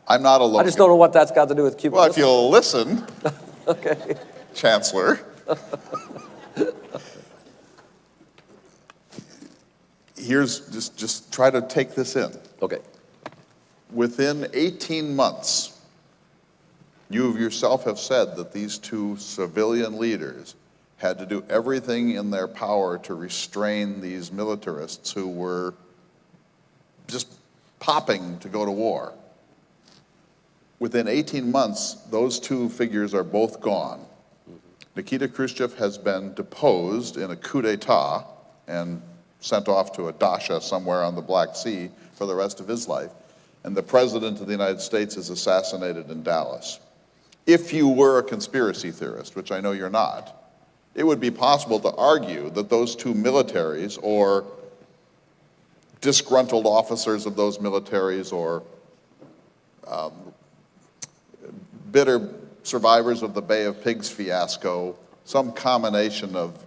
I'm not a lone I just don't know what that's got to do with Cuban. Well, if you'll listen, okay. Chancellor. Here's, just try to take this in. Okay. Within 18 months, you yourself have said that these two civilian leaders had to do everything in their power to restrain these militarists who were just popping to go to war. Within 18 months, those two figures are both gone. Nikita Khrushchev has been deposed in a coup d'etat and sent off to a dacha somewhere on the Black Sea for the rest of his life. And the President of the United States is assassinated in Dallas. If you were a conspiracy theorist, which I know you're not, it would be possible to argue that those two militaries or disgruntled officers of those militaries or bitter survivors of the Bay of Pigs fiasco, some combination of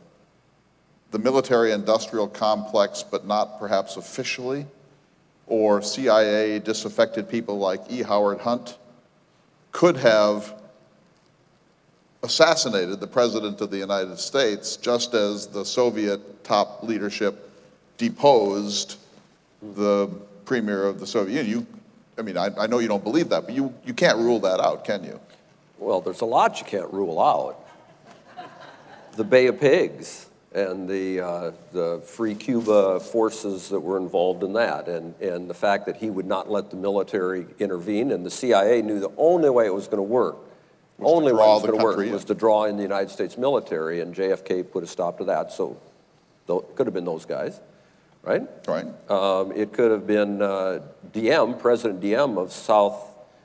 the military-industrial complex, but not perhaps officially, or CIA disaffected people like E. Howard Hunt, could have assassinated the President of the United States, just as the Soviet top leadership deposed the premier of the Soviet Union. I know you don't believe that, but you can't rule that out, can you? Well, there's a lot you can't rule out. The Bay of Pigs and the Free Cuba forces that were involved in that, and the fact that he would not let the military intervene, and the CIA knew the only way it was going to work, was to draw in the United States military, and JFK put a stop to that. So it could have been those guys, right? Right. It could have been President Diem of South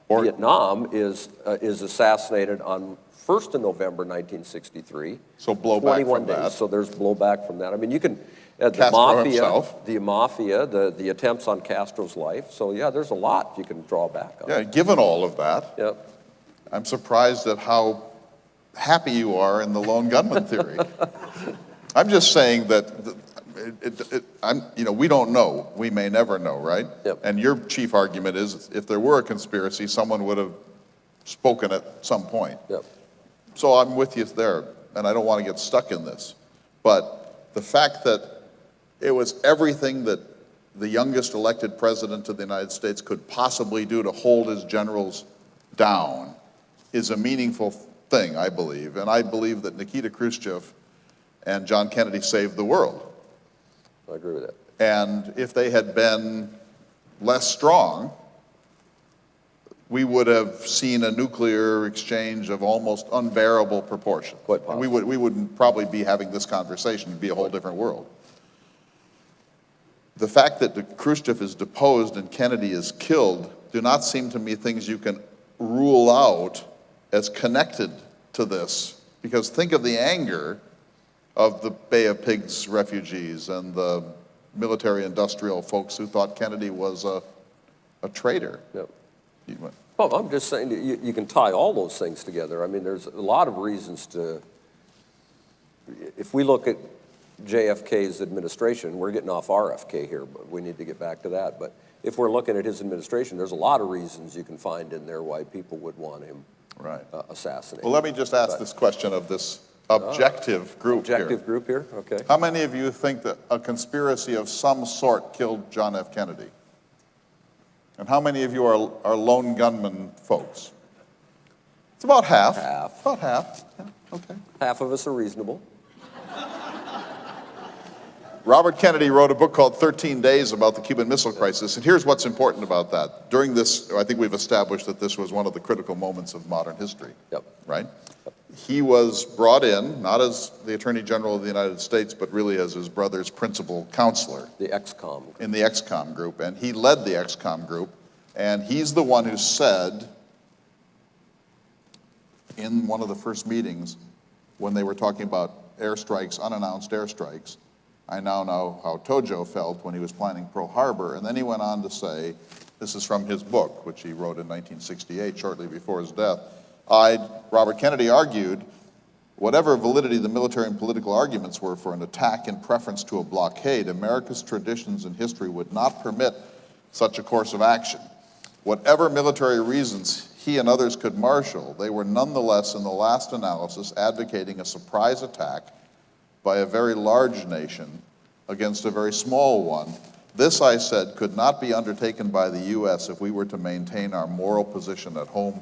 Vietnam is assassinated on 1st of November 1963. So blowback 21 from days. that. So there's blowback from that. I mean, you can, The Castro himself. the mafia, the attempts on Castro's life. So yeah, there's a lot you can draw back on. Yeah, given all of that, Yep. I'm surprised at how happy you are in the lone gunman theory. I'm just saying that we don't know. We may never know, right? Yep. And your chief argument is if there were a conspiracy, someone would have spoken at some point. Yep. So I'm with you there, and I don't want to get stuck in this. But the fact that it was everything that the youngest elected president of the United States could possibly do to hold his generals down is a meaningful thing, I believe. And I believe that Nikita Khrushchev and John Kennedy saved the world. I agree with that. And if they had been less strong, we would have seen a nuclear exchange of almost unbearable proportion. Quite possible. We wouldn't probably be having this conversation. It'd be a whole different world. The fact that Khrushchev is deposed and Kennedy is killed do not seem to me things you can rule out as connected to this. Because think of the anger of the Bay of Pigs refugees and the military-industrial folks who thought Kennedy was a traitor. Yep. You went, Well, I'm just saying that you can tie all those things together. I mean, there's a lot of reasons to, if we look at JFK's administration, we're getting off RFK here, but we need to get back to that. But if we're looking at his administration, there's a lot of reasons you can find in there why people would want him assassinated. Well, let me just ask this question of this objective group here. Objective group here, okay. How many of you think that a conspiracy of some sort killed John F. Kennedy? And how many of you are lone gunman folks? It's about half. Half. About half. Yeah, okay. Half of us are reasonable. Robert Kennedy wrote a book called 13 Days about the Cuban Missile Crisis, and here's what's important about that. During this, I think we've established that this was one of the critical moments of modern history. Yep. Right? He was brought in, not as the Attorney General of the United States, but really as his brother's principal counselor. The XCOM. In the XCOM group, and he led the XCOM group, and he's the one who said in one of the first meetings when they were talking about airstrikes, unannounced airstrikes, I now know how Tojo felt when he was planning Pearl Harbor, and then he went on to say, this is from his book, which he wrote in 1968, shortly before his death, Robert Kennedy argued, whatever validity the military and political arguments were for an attack in preference to a blockade, America's traditions and history would not permit such a course of action. Whatever military reasons he and others could marshal, they were nonetheless, in the last analysis, advocating a surprise attack by a very large nation against a very small one. This, I said, could not be undertaken by the U.S. if we were to maintain our moral position at home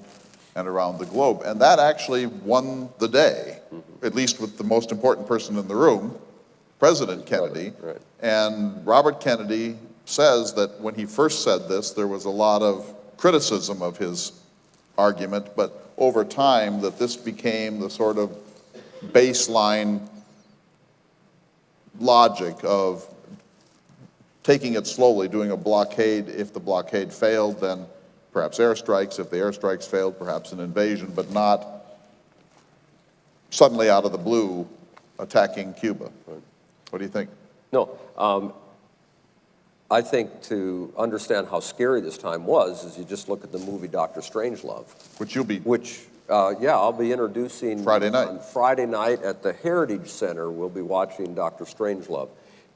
and around the globe. And that actually won the day, at least with the most important person in the room, President Kennedy. Right. And Robert Kennedy says that when he first said this, there was a lot of criticism of his argument, but over time that this became the sort of baseline logic of taking it slowly, doing a blockade. If the blockade failed, then perhaps airstrikes. If the airstrikes failed, perhaps an invasion, but not suddenly out of the blue attacking Cuba. Right. What do you think? No, I think to understand how scary this time was is you just look at the movie Dr. Strangelove. Which you'll be... I'll be introducing Friday night. On Friday night at the Heritage Center. We'll be watching Dr. Strangelove.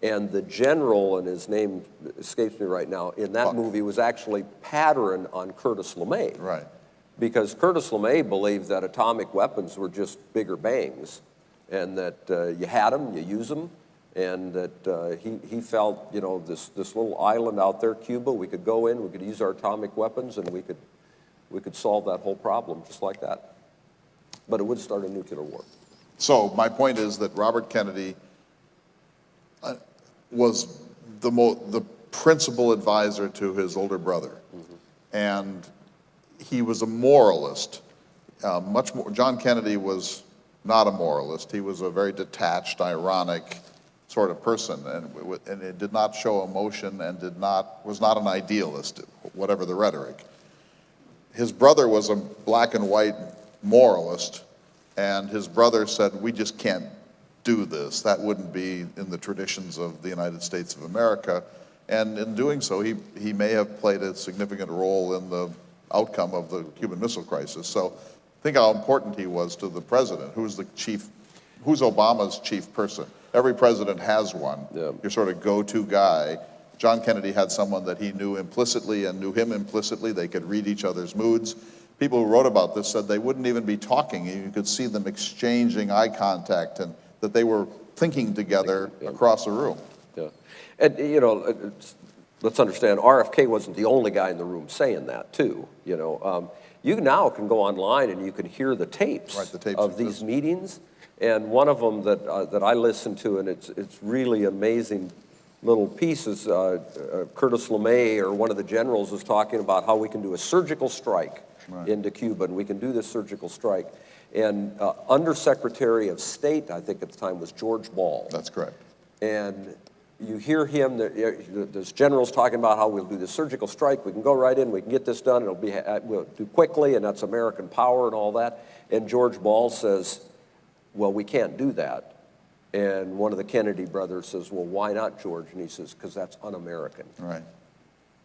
And the general, and his name escapes me right now, in that movie was actually patterned on Curtis LeMay. Right. Because Curtis LeMay believed that atomic weapons were just bigger bangs, and that you had them, you use them, and that he felt, this little island out there, Cuba, we could go in, we could use our atomic weapons, and we could solve that whole problem just like that. But it would start a nuclear war. So my point is that Robert Kennedy was the principal advisor to his older brother. And he was a moralist. Much more. John Kennedy was not a moralist. He was a very detached, ironic sort of person, and it did not show emotion and was not an idealist, whatever the rhetoric. His brother was a black and white moralist, and his brother said, we just can't do this. That wouldn't be in the traditions of the United States of America. And in doing so, he may have played a significant role in the outcome of the Cuban Missile Crisis. So think how important he was to the president. Who's Obama's chief person? Every president has one. Yeah. Your sort of go-to guy. John Kennedy had someone that he knew implicitly and knew him implicitly. They could read each other's moods. People who wrote about this said they wouldn't even be talking. You could see them exchanging eye contact and that they were thinking together across the room. Yeah. And, you know, let's understand, RFK wasn't the only guy in the room saying that, too. You know, you now can go online and you can hear the tapes, of these meetings. And one of them that I listened to, and it's really amazing little pieces. Curtis LeMay, or one of the generals, was talking about how we can do a surgical strike into Cuba, and we can do this surgical strike. And Undersecretary of State, I think at the time, was George Ball. That's correct. And you hear him, there's generals talking about how we'll do this surgical strike, we can go right in, we can get this done, we'll do quickly, and that's American power and all that. And George Ball says, well, we can't do that. And one of the Kennedy brothers says, well, why not, George? And he says, because that's un-American. Right.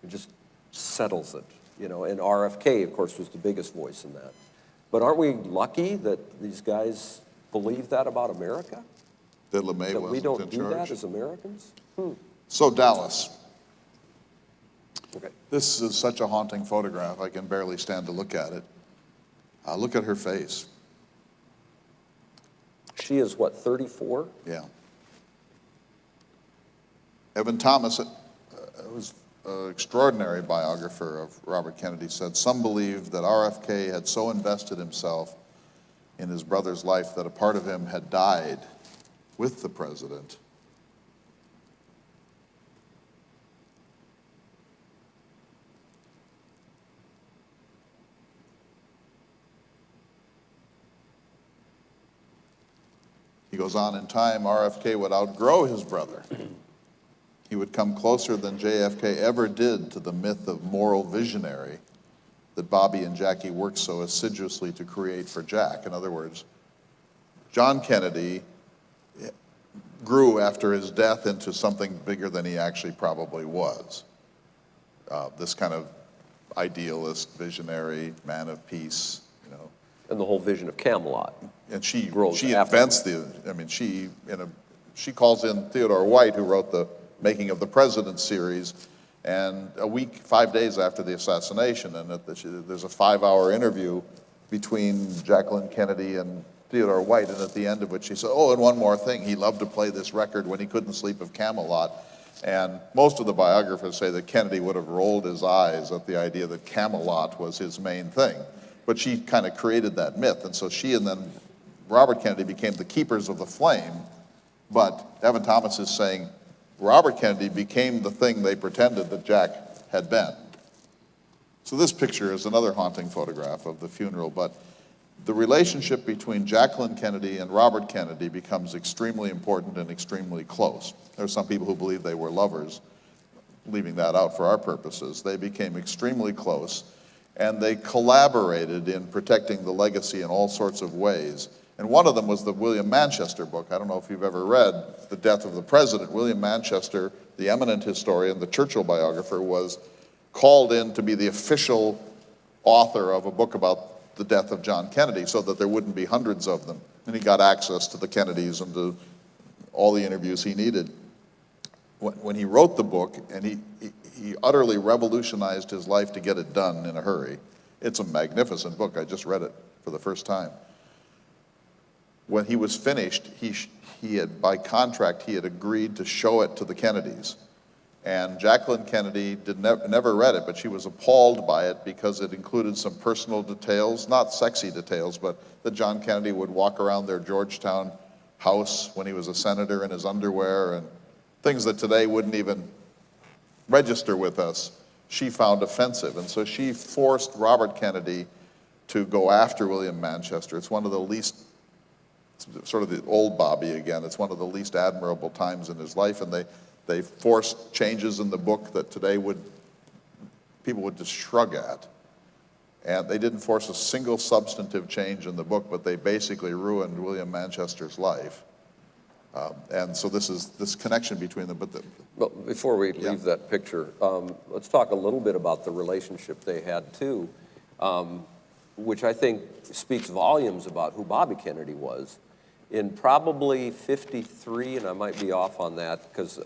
It just settles it, you know. And RFK, of course, was the biggest voice in that. But aren't we lucky that these guys believe that about America? That LeMay That wasn't we don't in do charge? that as Americans? So Dallas. Okay. This is such a haunting photograph, I can barely stand to look at it. Look at her face. She is, what, 34? Yeah. Evan Thomas, was an extraordinary biographer of Robert Kennedy, said, some believe that RFK had so invested himself in his brother's life that a part of him had died with the president. He goes on, in time, RFK would outgrow his brother. He would come closer than JFK ever did to the myth of moral visionary that Bobby and Jackie worked so assiduously to create for Jack. In other words, John Kennedy grew after his death into something bigger than he actually probably was. This kind of idealist, visionary, man of peace, you know. And the whole vision of Camelot. And she Grows invents she calls in Theodore White, who wrote the Making of the President series, and 5 days after the assassination, and there's a 5-hour interview between Jacqueline Kennedy and Theodore White, and at the end of which she said, oh, and one more thing, he loved to play this record when he couldn't sleep of Camelot. And most of the biographers say that Kennedy would have rolled his eyes at the idea that Camelot was his main thing. But she kind of created that myth, and so she and then Robert Kennedy became the keepers of the flame. But Evan Thomas is saying Robert Kennedy became the thing they pretended that Jack had been. So this picture is another haunting photograph of the funeral, but the relationship between Jacqueline Kennedy and Robert Kennedy becomes extremely important and extremely close. There are some people who believe they were lovers, leaving that out for our purposes. They became extremely close, and they collaborated in protecting the legacy in all sorts of ways. And one of them was the William Manchester book. I don't know if you've ever read The Death of the President. William Manchester, the eminent historian, the Churchill biographer, was called in to be the official author of a book about the death of John Kennedy so that there wouldn't be hundreds of them. And he got access to the Kennedys and to all the interviews he needed. When he wrote the book, and he utterly revolutionized his life to get it done in a hurry. It's a magnificent book. I just read it for the first time. When he was finished, he had, by contract, he had agreed to show it to the Kennedys. And Jacqueline Kennedy never read it, but she was appalled by it because it included some personal details, not sexy details, but that John Kennedy would walk around their Georgetown house when he was a senator in his underwear, and things that today wouldn't even register with us, she found offensive. And so she forced Robert Kennedy to go after William Manchester. It's one of the least, sort of the old Bobby again, it's one of the least admirable times in his life, and they forced changes in the book that today people would just shrug at. And they didn't force a single substantive change in the book, but they basically ruined William Manchester's life. And so this connection between them. Well, before we leave that picture, let's talk a little bit about the relationship they had too, which I think speaks volumes about who Bobby Kennedy was. In probably 53, and I might be off on that because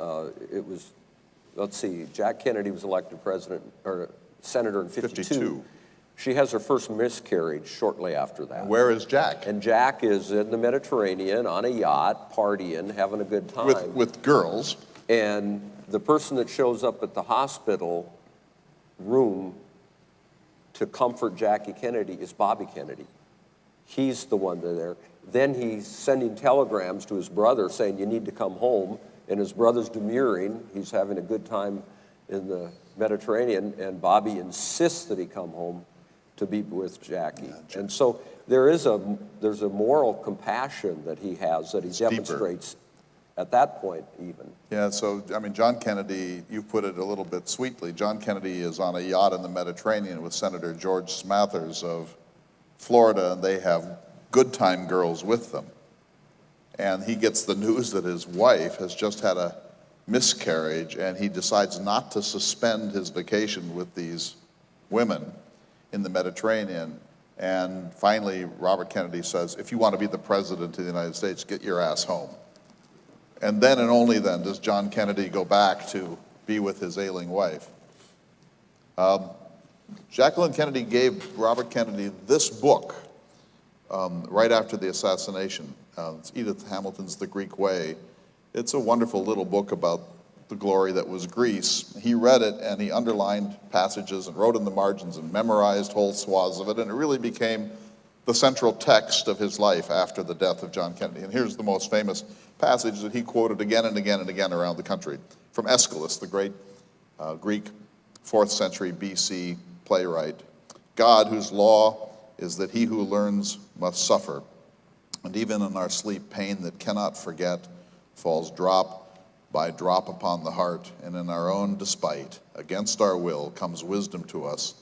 it was, let's see, Jack Kennedy was elected president or senator in 52. She has her first miscarriage shortly after that. Where is Jack? And Jack is in the Mediterranean on a yacht, partying, having a good time. With girls. And the person that shows up at the hospital room to comfort Jackie Kennedy is Bobby Kennedy. He's the one there. Then he's sending telegrams to his brother saying, you need to come home. And his brother's demurring. He's having a good time in the Mediterranean. And Bobby insists that he come home to be with Jackie. And so there's a moral compassion that he has that he demonstrates at that point even. Yeah, so, I mean, John Kennedy, you put it a little bit sweetly. John Kennedy is on a yacht in the Mediterranean with Senator George Smathers of Florida, and they have good time girls with them. And he gets the news that his wife has just had a miscarriage, and he decides not to suspend his vacation with these women in the Mediterranean. And finally, Robert Kennedy says, if you want to be the president of the United States, get your ass home. And then and only then does John Kennedy go back to be with his ailing wife. Jacqueline Kennedy gave Robert Kennedy this book right after the assassination. It's Edith Hamilton's The Greek Way. It's a wonderful little book about the glory that was Greece. He read it and he underlined passages and wrote in the margins and memorized whole swaths of it, and it really became the central text of his life after the death of John Kennedy. And here's the most famous passage that he quoted again and again and again around the country from Aeschylus, the great Greek 4th century BC playwright. God, whose law is that he who learns must suffer, and even in our sleep pain that cannot forget falls drop by drop upon the heart, and in our own despite, against our will, comes wisdom to us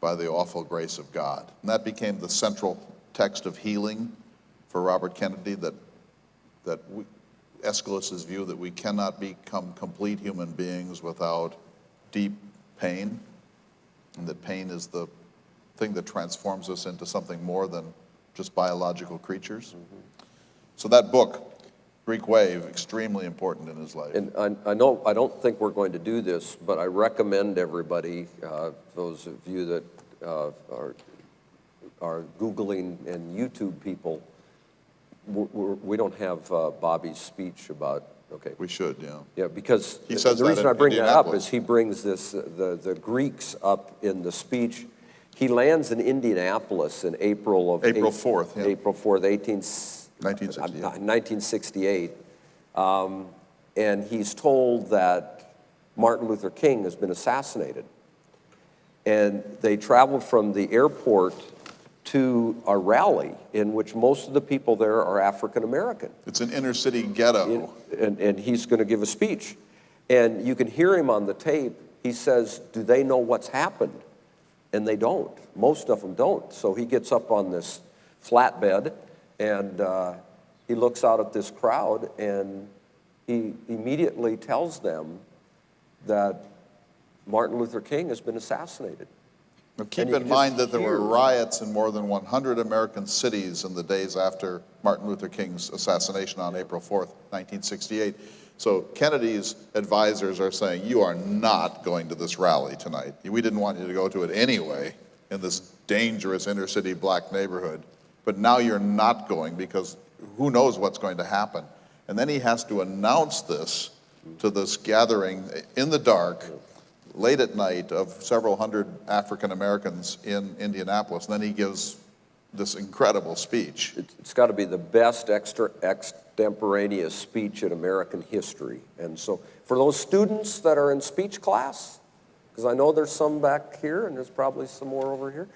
by the awful grace of God. And that became the central text of healing for Robert Kennedy, that Aeschylus's view that we cannot become complete human beings without deep pain, and that pain is the thing that transforms us into something more than just biological creatures. So that book, Greek Way, extremely important in his life. And I know I don't think we're going to do this, but I recommend everybody, those of you that are Googling and YouTube people, we don't have Bobby's speech about, okay. We should, yeah. Yeah, because He says the that reason in I bring that up Indianapolis. is he brings this, the Greeks up in the speech. He lands in Indianapolis in April of... April 4th, yeah. April 4th, 1968. 1968. And he's told that Martin Luther King has been assassinated. And they traveled from the airport to a rally in which most of the people there are African American. It's an inner city ghetto. And he's going to give a speech. And you can hear him on the tape. He says, do they know what's happened? And they don't. Most of them don't. So he gets up on this flatbed and he looks out at this crowd and he immediately tells them that Martin Luther King has been assassinated. Now keep in mind that there were riots in more than 100 American cities in the days after Martin Luther King's assassination on April 4th, 1968. So Kennedy's advisors are saying, you are not going to this rally tonight. We didn't want you to go to it anyway in this dangerous inner city black neighborhood. But now you're not going because who knows what's going to happen. And then he has to announce this to this gathering in the dark, late at night, of several hundred African Americans in Indianapolis. And then he gives this incredible speech. It's got to be the best extemporaneous speech in American history. And so for those students that are in speech class, because I know there's some back here and there's probably some more over here,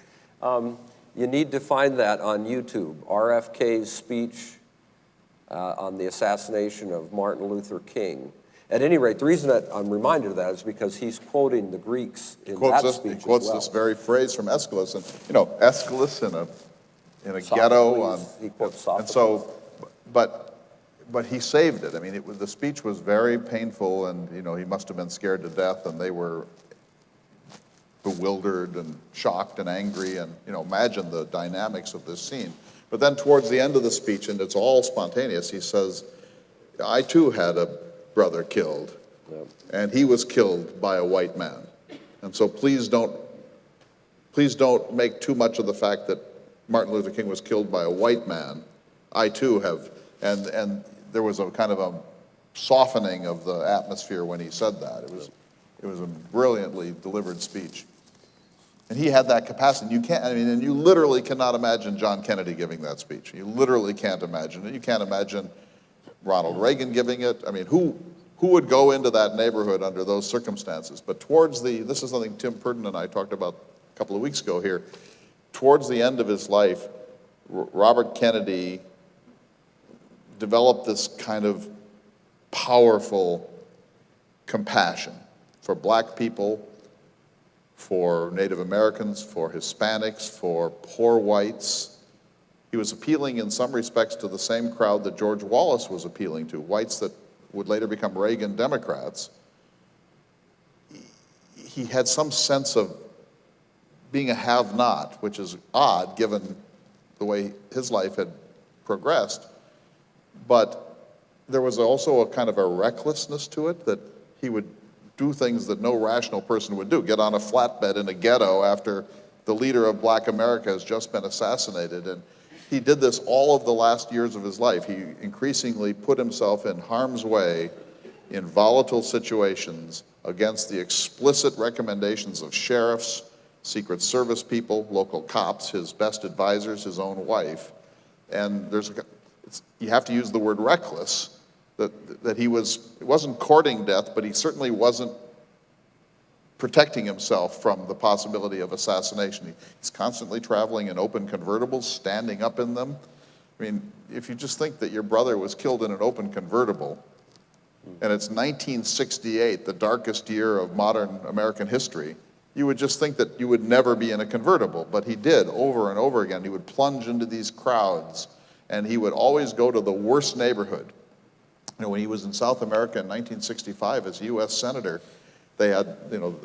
you need to find that on YouTube, RFK's speech on the assassination of Martin Luther King. At any rate, the reason that I'm reminded of that is because he's quoting the Greeks in that speech. He quotes this very phrase from Aeschylus, and you know, Aeschylus in a ghetto. He quotes Sophocles. And so, but but he saved it. I mean, the speech was very painful, and he must have been scared to death, and they were bewildered and shocked and angry, and imagine the dynamics of this scene. But then towards the end of the speech, and it's all spontaneous, he says, I too had a brother killed, and he was killed by a white man. And so please don't make too much of the fact that Martin Luther King was killed by a white man. I too have, and there was a kind of a softening of the atmosphere when he said that. It was a brilliantly delivered speech. And he had that capacity. And you literally cannot imagine John Kennedy giving that speech. You literally can't imagine it. You can't imagine Ronald Reagan giving it. I mean, who would go into that neighborhood under those circumstances? But this is something Tim Purdon and I talked about a couple of weeks ago here. Towards the end of his life, Robert Kennedy developed this kind of powerful compassion for black people, for Native Americans, for Hispanics, for poor whites. He was appealing in some respects to the same crowd that George Wallace was appealing to, whites that would later become Reagan Democrats. He had some sense of being a have-not, which is odd given the way his life had progressed. But there was also a kind of a recklessness to it, that he would do things that no rational person would do, get on a flatbed in a ghetto after the leader of black America has just been assassinated. And he did this all of the last years of his life. He increasingly put himself in harm's way in volatile situations against the explicit recommendations of sheriffs, Secret Service people, local cops, his best advisors, his own wife. And you have to use the word reckless, that he wasn't courting death, but he certainly wasn't protecting himself from the possibility of assassination. He's constantly traveling in open convertibles, standing up in them. I mean, if you just think that your brother was killed in an open convertible, and it's 1968, the darkest year of modern American history, you would just think that you would never be in a convertible, but he did over and over again. He would plunge into these crowds, and he would always go to the worst neighborhood. When he was in South America in 1965 as U.S. Senator, they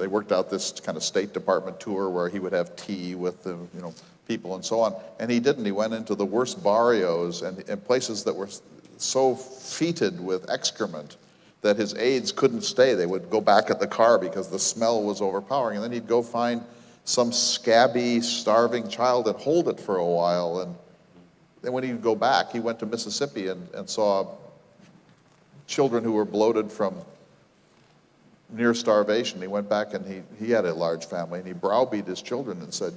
worked out this kind of State Department tour where he would have tea with the people and so on, and he didn't. He went into the worst barrios and places that were so fetid with excrement that his aides couldn't stay. They would go back at the car because the smell was overpowering, and then he'd go find some scabby, starving child and hold it for a while. And then when he'd go back, he went to Mississippi and saw children who were bloated from near starvation. He went back and he had a large family, and he browbeat his children and said,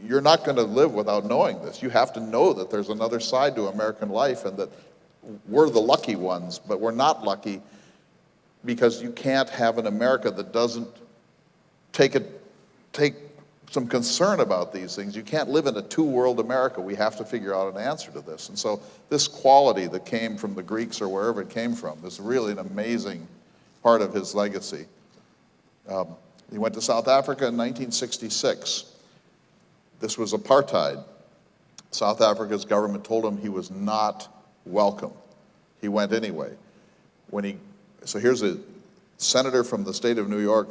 you're not going to live without knowing this. You have to know that there's another side to American life, and that we're the lucky ones, but we're not lucky because you can't have an America that doesn't take some concern about these things. You can't live in a two-world America. We have to figure out an answer to this. And so this quality that came from the Greeks or wherever it came from is really an amazing part of his legacy. He went to South Africa in 1966. This was apartheid. South Africa's government told him he was not welcome. He went anyway. So here's a senator from the state of New York,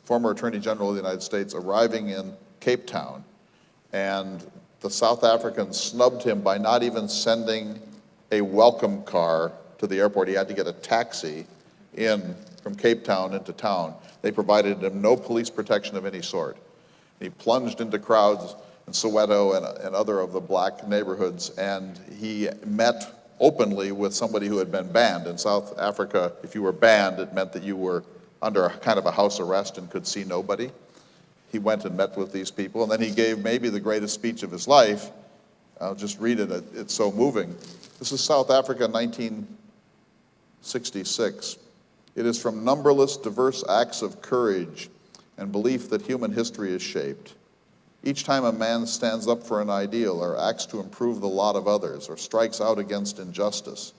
former Attorney General of the United States, arriving in Cape Town, and the South Africans snubbed him by not even sending a welcome car to the airport. He had to get a taxi in from Cape Town into town. They provided him no police protection of any sort. He plunged into crowds in Soweto and other of the black neighborhoods, and he met openly with somebody who had been banned. In South Africa, if you were banned, it meant that you were under a kind of a house arrest and could see nobody. He went and met with these people, and then he gave maybe the greatest speech of his life. I'll just read it, it's so moving. This is South Africa, 1966. It is from numberless diverse acts of courage and belief that human history is shaped. Each time a man stands up for an ideal or acts to improve the lot of others or strikes out against injustice,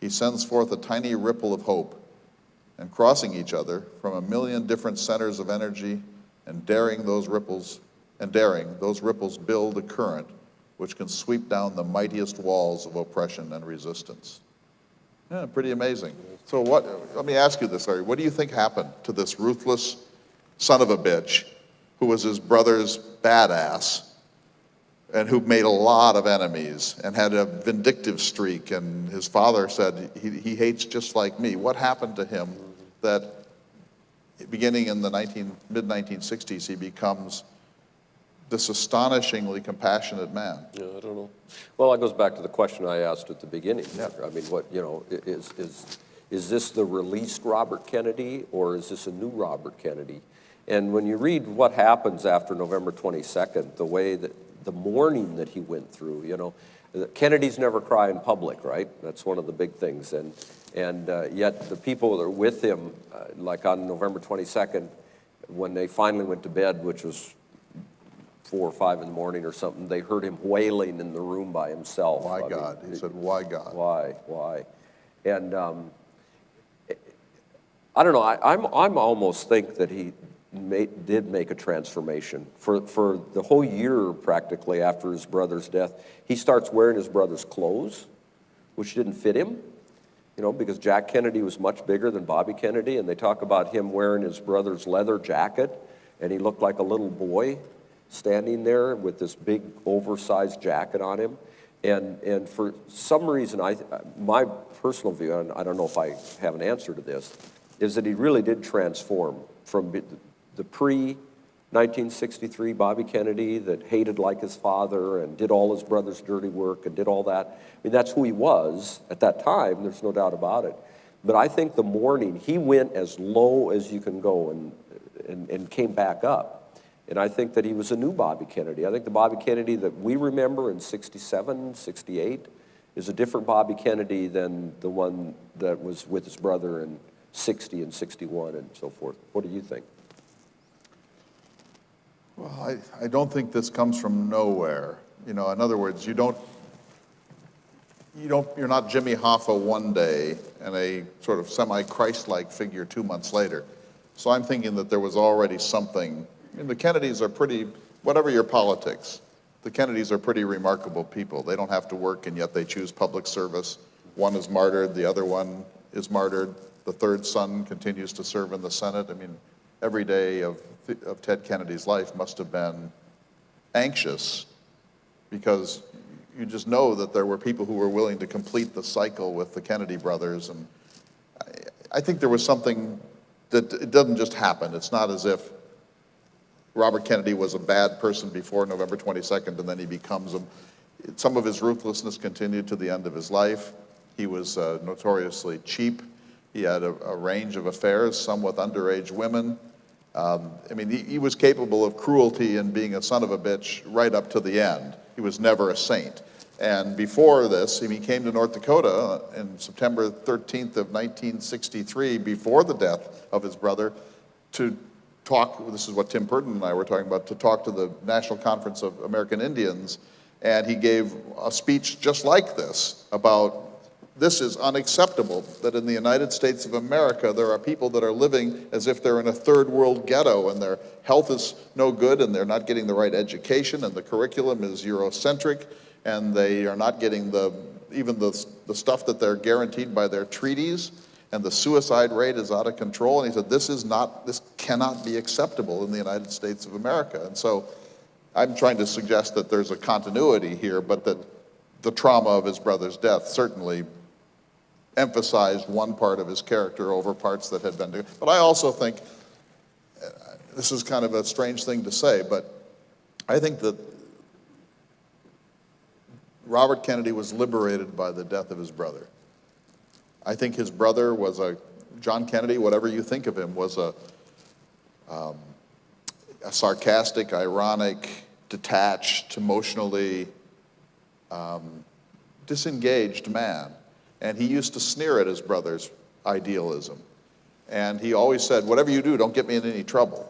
he sends forth a tiny ripple of hope, and crossing each other from a million different centers of energy and daring, those ripples build a current which can sweep down the mightiest walls of oppression and resistance. Yeah, pretty amazing. So let me ask you this, Larry. What do you think happened to this ruthless son of a bitch who was his brother's badass and who made a lot of enemies and had a vindictive streak, and his father said he hates just like me? What happened to him that beginning in the mid-1960s he becomes this astonishingly compassionate man? Yeah, I don't know. Well, that goes back to the question I asked at the beginning. Yeah. I mean, what, you know, is this the released Robert Kennedy, or is this a new Robert Kennedy? And when you read what happens after November 22nd, the way that the mourning that he went through, you know, Kennedys never cry in public, right? That's one of the big things. And yet the people that are with him, like on November 22nd, when they finally went to bed, which was 4 or 5 in the morning or something, they heard him wailing in the room by himself. Why God? He said, why God? Why? And I don't know, I'm almost think that he did make a transformation. For the whole year, practically, after his brother's death, he starts wearing his brother's clothes, which didn't fit him, you know, because Jack Kennedy was much bigger than Bobby Kennedy, and they talk about him wearing his brother's leather jacket, and he looked like a little boy standing there with this big oversized jacket on him. And for some reason, my personal view, and I don't know if I have an answer to this, is that he really did transform from the pre-1963 Bobby Kennedy that hated like his father and did all his brother's dirty work and did all that. I mean, that's who he was at that time, there's no doubt about it. But I think the morning, he went as low as you can go and came back up. And I think that he was a new Bobby Kennedy. I think the Bobby Kennedy that we remember in 67, 68 is a different Bobby Kennedy than the one that was with his brother in 60 and 61 and so forth. What do you think? Well, I don't think this comes from nowhere. You know, in other words, you're not Jimmy Hoffa one day and a sort of semi-Christ-like figure 2 months later. So I'm thinking that there was already something. I mean, the Kennedys are pretty, whatever your politics, the Kennedys are pretty remarkable people. They don't have to work, and yet they choose public service. One is martyred, the other one is martyred. The third son continues to serve in the Senate. I mean, every day of Ted Kennedy's life must have been anxious, because you just know that there were people who were willing to complete the cycle with the Kennedy brothers. And I think there was something that it doesn't just happen. It's not as if Robert Kennedy was a bad person before November 22nd and then he becomes a, some of his ruthlessness continued to the end of his life. He was notoriously cheap. He had a range of affairs, some with underage women. I mean, he was capable of cruelty and being a son of a bitch right up to the end. He was never a saint. And before this, he came to North Dakota on September 13th of 1963, before the death of his brother, to talk, this is what Tim Purdon and I were talking about, to talk to the National Conference of American Indians. And he gave a speech just like this about, this is unacceptable, that in the United States of America, there are people that are living as if they're in a third world ghetto, and their health is no good, and they're not getting the right education, and the curriculum is Eurocentric, and they are not getting even the stuff that they're guaranteed by their treaties, and the suicide rate is out of control. And he said, this cannot be acceptable in the United States of America. And so I'm trying to suggest that there's a continuity here, but that the trauma of his brother's death certainly emphasized one part of his character over parts that had been. But I also think, this is kind of a strange thing to say, but I think that Robert Kennedy was liberated by the death of his brother. I think his brother was John Kennedy, whatever you think of him, was a sarcastic, ironic, detached, emotionally disengaged man. And he used to sneer at his brother's idealism. And he always said, whatever you do, don't get me in any trouble.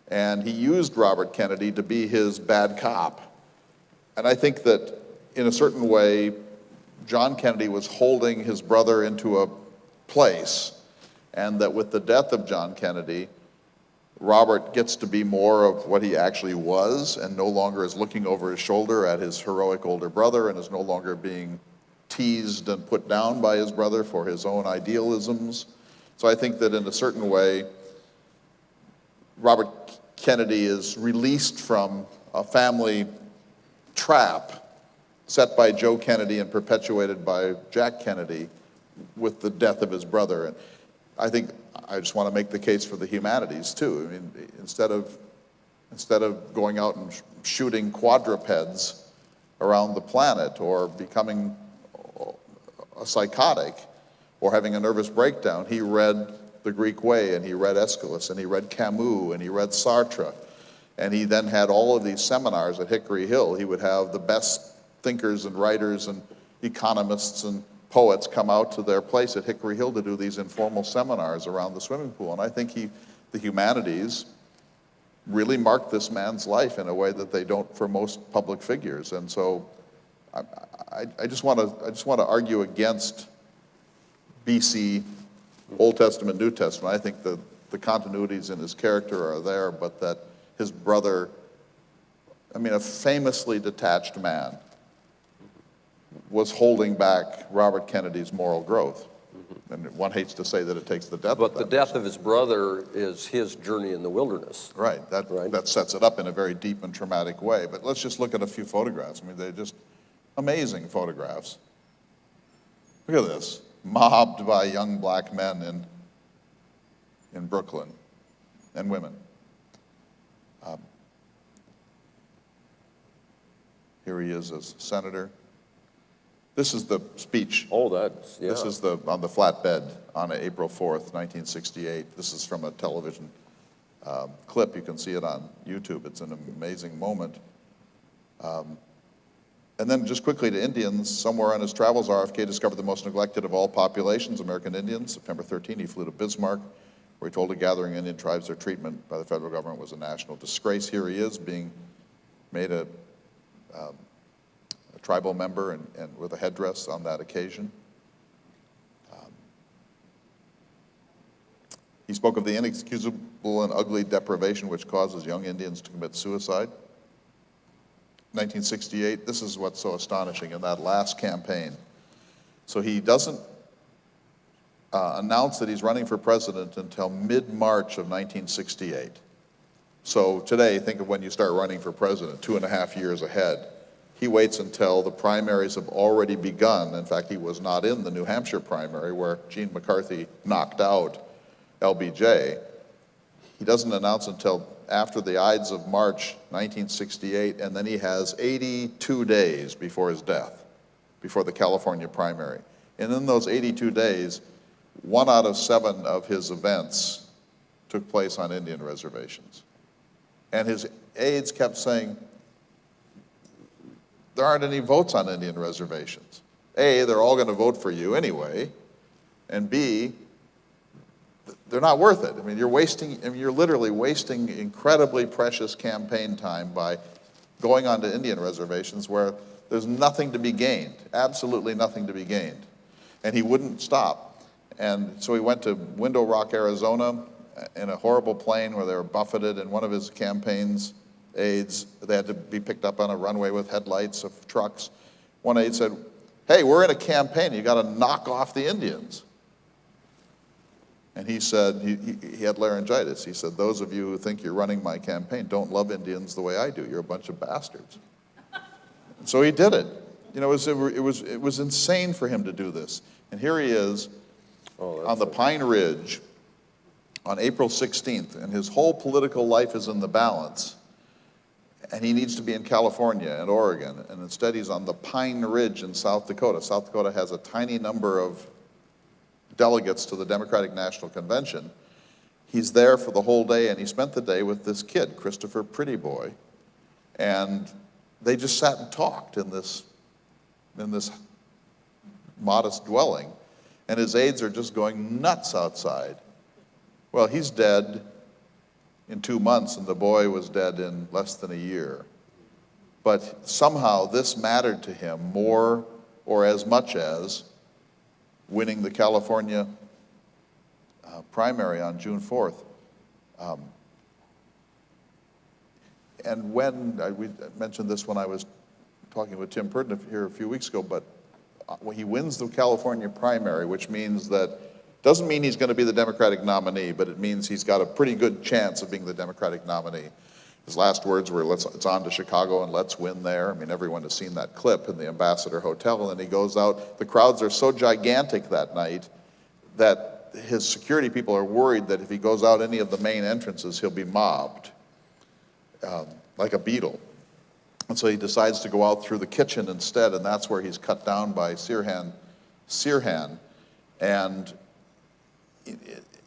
And he used Robert Kennedy to be his bad cop. And I think that in a certain way, John Kennedy was holding his brother into a place, and that with the death of John Kennedy, Robert gets to be more of what he actually was, and no longer is looking over his shoulder at his heroic older brother, and is no longer being teased and put down by his brother for his own idealisms. So I think that in a certain way, Robert Kennedy is released from a family trap set by Joe Kennedy and perpetuated by Jack Kennedy with the death of his brother. And I think I just want to make the case for the humanities too. I mean, instead of going out and shooting quadrupeds around the planet or becoming a psychotic or having a nervous breakdown, he read The Greek Way, and he read Aeschylus, and he read Camus, and he read Sartre. And he then had all of these seminars at Hickory Hill. He would have the best thinkers and writers and economists and poets come out to their place at Hickory Hill to do these informal seminars around the swimming pool. And I think the humanities really marked this man's life in a way that they don't for most public figures. And so I just want to argue against BC, Old Testament, New Testament. I think the continuities in his character are there, but that his brother, I mean, a famously detached man, was holding back Robert Kennedy's moral growth. And one hates to say that it takes the death But of the that death person. of his brother is his journey in the wilderness. Right, that sets it up in a very deep and traumatic way. But let's just look at a few photographs. I mean, they're just amazing photographs. Look at this, mobbed by young black men in Brooklyn, and women. Here he is as senator. This is the speech. Oh, that's, yeah. This is on the flatbed on April 4th, 1968. This is from a television clip. You can see it on YouTube. It's an amazing moment. And then just quickly to Indians, somewhere on his travels, RFK discovered the most neglected of all populations, American Indians. September 13, he flew to Bismarck, where he told a gathering Indian tribes their treatment by the federal government was a national disgrace. Here he is being made a tribal member and with a headdress on that occasion. He spoke of the inexcusable and ugly deprivation which causes young Indians to commit suicide. 1968, this is what's so astonishing in that last campaign. So he doesn't announce that he's running for president until mid-March of 1968. So today, think of when you start running for president, 2.5 years ahead. He waits until the primaries have already begun. In fact, he was not in the New Hampshire primary where Gene McCarthy knocked out LBJ. He doesn't announce until after the Ides of March 1968, and then he has 82 days before his death, before the California primary. And in those 82 days, 1 out of 7 of his events took place on Indian reservations. And his aides kept saying, there aren't any votes on Indian reservations. A, they're all going to vote for you anyway, and B, they're not worth it. I mean, you're literally wasting incredibly precious campaign time by going onto Indian reservations where there's nothing to be gained, absolutely nothing to be gained. And he wouldn't stop. And so he went to Window Rock, Arizona, in a horrible plane where they were buffeted, and one of his campaign's aides, they had to be picked up on a runway with headlights of trucks. One aide said, hey, we're in a campaign, you got to knock off the Indians. And he said, he had laryngitis. He said, those of you who think you're running my campaign don't love Indians the way I do. You're a bunch of bastards. And so he did it. You know, it was insane for him to do this. And here he is on the Pine Ridge on April 16th, and his whole political life is in the balance. And he needs to be in California and Oregon, and instead he's on the Pine Ridge in South Dakota. South Dakota has a tiny number of delegates to the Democratic National Convention. He's there for the whole day, and he spent the day with this kid, Christopher Prettyboy, and they just sat and talked in this modest dwelling, and his aides are just going nuts outside. Well, he's dead in 2 months, and the boy was dead in less than a year. But somehow this mattered to him more or as much as winning the California primary on June 4th. And when, we mentioned this when I was talking with Tim Purdon here a few weeks ago, but he wins the California primary, which means that, doesn't mean he's going to be the Democratic nominee, but it means he's got a pretty good chance of being the Democratic nominee. His last words were, it's on to Chicago and let's win there. I mean, everyone has seen that clip in the Ambassador Hotel, and then he goes out. The crowds are so gigantic that night that his security people are worried that if he goes out any of the main entrances, he'll be mobbed, like a beetle. And so he decides to go out through the kitchen instead, and that's where he's cut down by Sirhan. And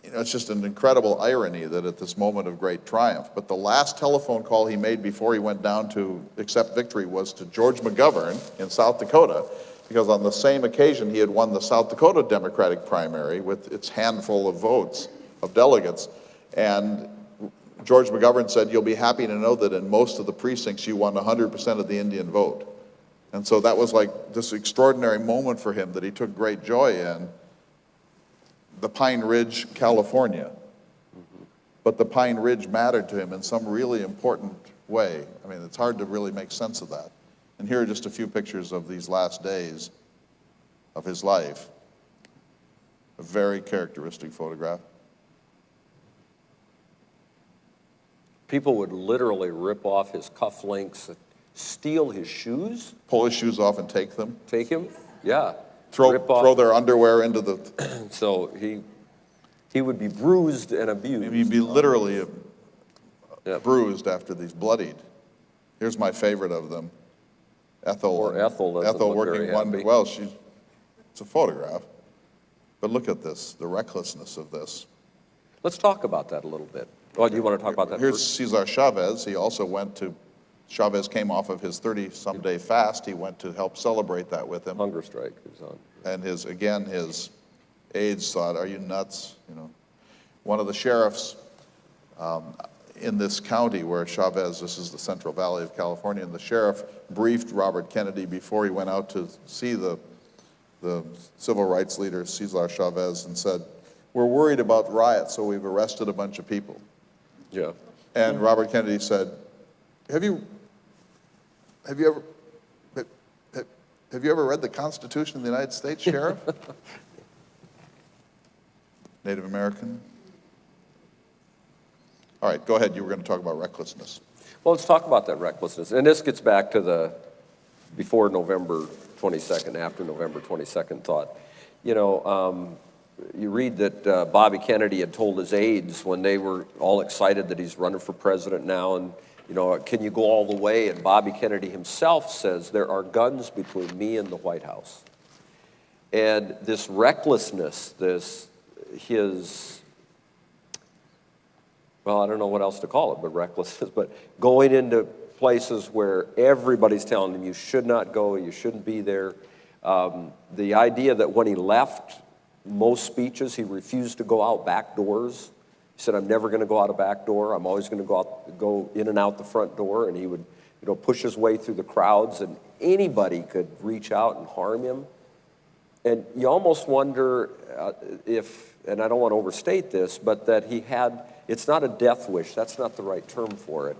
it's just an incredible irony that at this moment of great triumph. But the last telephone call he made before he went down to accept victory was to George McGovern in South Dakota, because on the same occasion he had won the South Dakota Democratic primary with its handful of votes, of delegates. And George McGovern said, "You'll be happy to know that in most of the precincts you won 100% of the Indian vote." And so that was like this extraordinary moment for him that he took great joy in. The Pine Ridge, California. But the Pine Ridge mattered to him in some really important way. I mean, it's hard to really make sense of that. And here are just a few pictures of these last days of his life. A very characteristic photograph. People would literally rip off his cufflinks, steal his shoes. Pull his shoes off and take them. Take him, yeah. Throw their underwear into the... So he would be bruised and abused. He'd be literally bruised after these, bloodied. Here's my favorite of them. Ethel working one, well, it's a photograph. But look at this, the recklessness of this. Let's talk about that a little bit. Oh, do you want to talk about that Here's first? Cesar Chavez. He also went to, Chavez came off of his 30-some day fast. He went to help celebrate that with him. Hunger strike is on. And his aides thought, "Are you nuts?" You know, one of the sheriffs in this county where Chavez, this is the Central Valley of California, and the sheriff briefed Robert Kennedy before he went out to see the civil rights leader, Cesar Chavez, and said, "We're worried about riots, so we've arrested a bunch of people." Yeah. And Robert Kennedy said, Have you ever read the Constitution of the United States, Sheriff?" Native American? All right, go ahead. You were going to talk about recklessness. Well, let's talk about that recklessness. And this gets back to the before November 22nd, after November 22nd thought. You know, you read that Bobby Kennedy had told his aides when they were all excited that he's running for president now, and, you know, can you go all the way? And Bobby Kennedy himself says, "There are guns between me and the White House." And this recklessness, well, I don't know what else to call it, but recklessness, but going into places where everybody's telling him you should not go, you shouldn't be there. The idea that when he left most speeches, he refused to go out back doors. He said, "I'm never going to go out a back door. I'm always going to go in and out the front door." And he would, you know, push his way through the crowds, and anybody could reach out and harm him. And you almost wonder if, and I don't want to overstate this, but that he had, it's not a death wish, that's not the right term for it,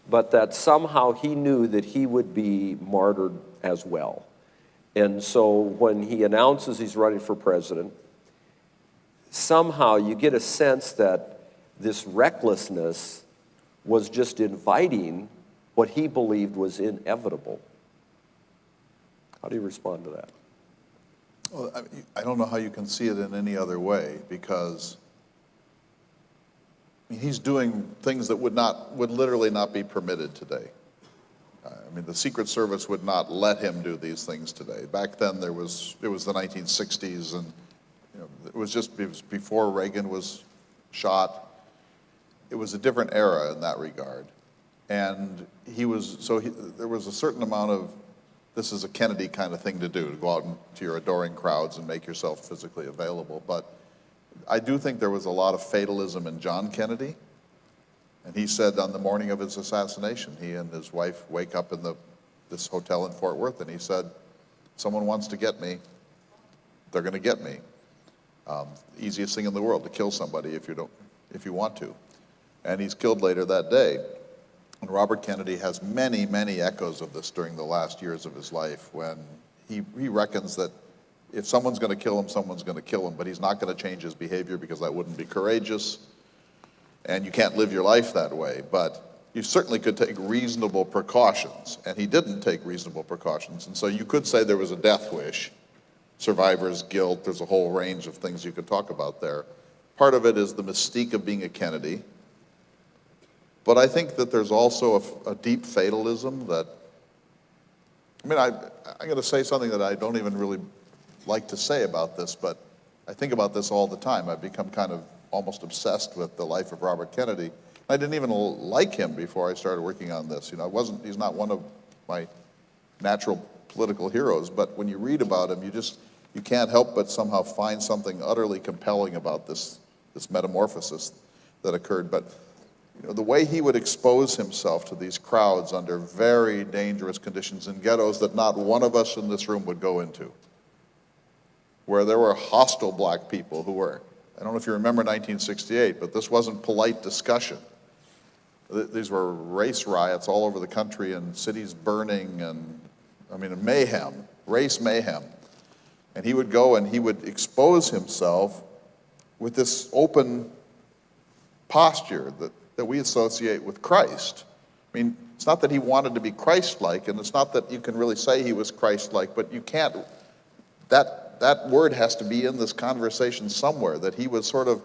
but that somehow he knew that he would be martyred as well. And so when he announces he's running for president, somehow you get a sense that this recklessness was just inviting what he believed was inevitable. How do you respond to that? Well, I don't know how you can see it in any other way, because I mean, he's doing things that would literally not be permitted today. I mean, the Secret Service would not let him do these things today. Back then, it was the 1960s, and you know, it was before Reagan was shot. It was a different era in that regard, and there was a certain amount of, this is a Kennedy kind of thing to do, to go out to your adoring crowds and make yourself physically available. But I do think there was a lot of fatalism in John Kennedy. And he said on the morning of his assassination, he and his wife wake up in this hotel in Fort Worth, and he said, "Someone wants to get me, they're going to get me." Easiest thing in the world, to kill somebody if you want to. And he's killed later that day. And Robert Kennedy has many, many echoes of this during the last years of his life, when he reckons that if someone's going to kill him, someone's going to kill him, but he's not going to change his behavior because that wouldn't be courageous, and you can't live your life that way. But you certainly could take reasonable precautions, and he didn't take reasonable precautions. And so you could say there was a death wish, survivor's guilt, there's a whole range of things you could talk about there. Part of it is the mystique of being a Kennedy. But I think that there's also a deep fatalism that, I mean, I'm going to say something that I don't even really like to say about this, but I think about this all the time. I've become kind of almost obsessed with the life of Robert Kennedy. I didn't even like him before I started working on this. You know, he's not one of my natural political heroes, but when you read about him, you can't help but somehow find something utterly compelling about this metamorphosis that occurred. But you know, the way he would expose himself to these crowds under very dangerous conditions in ghettos that not one of us in this room would go into, where there were hostile black people who were, I don't know if you remember 1968, but this wasn't polite discussion. These were race riots all over the country and cities burning and, I mean, mayhem, race mayhem. And he would go and he would expose himself with this open posture that we associate with Christ. I mean, it's not that he wanted to be Christ-like, and it's not that you can really say he was Christ-like, but you can't, that word has to be in this conversation somewhere, that he was sort of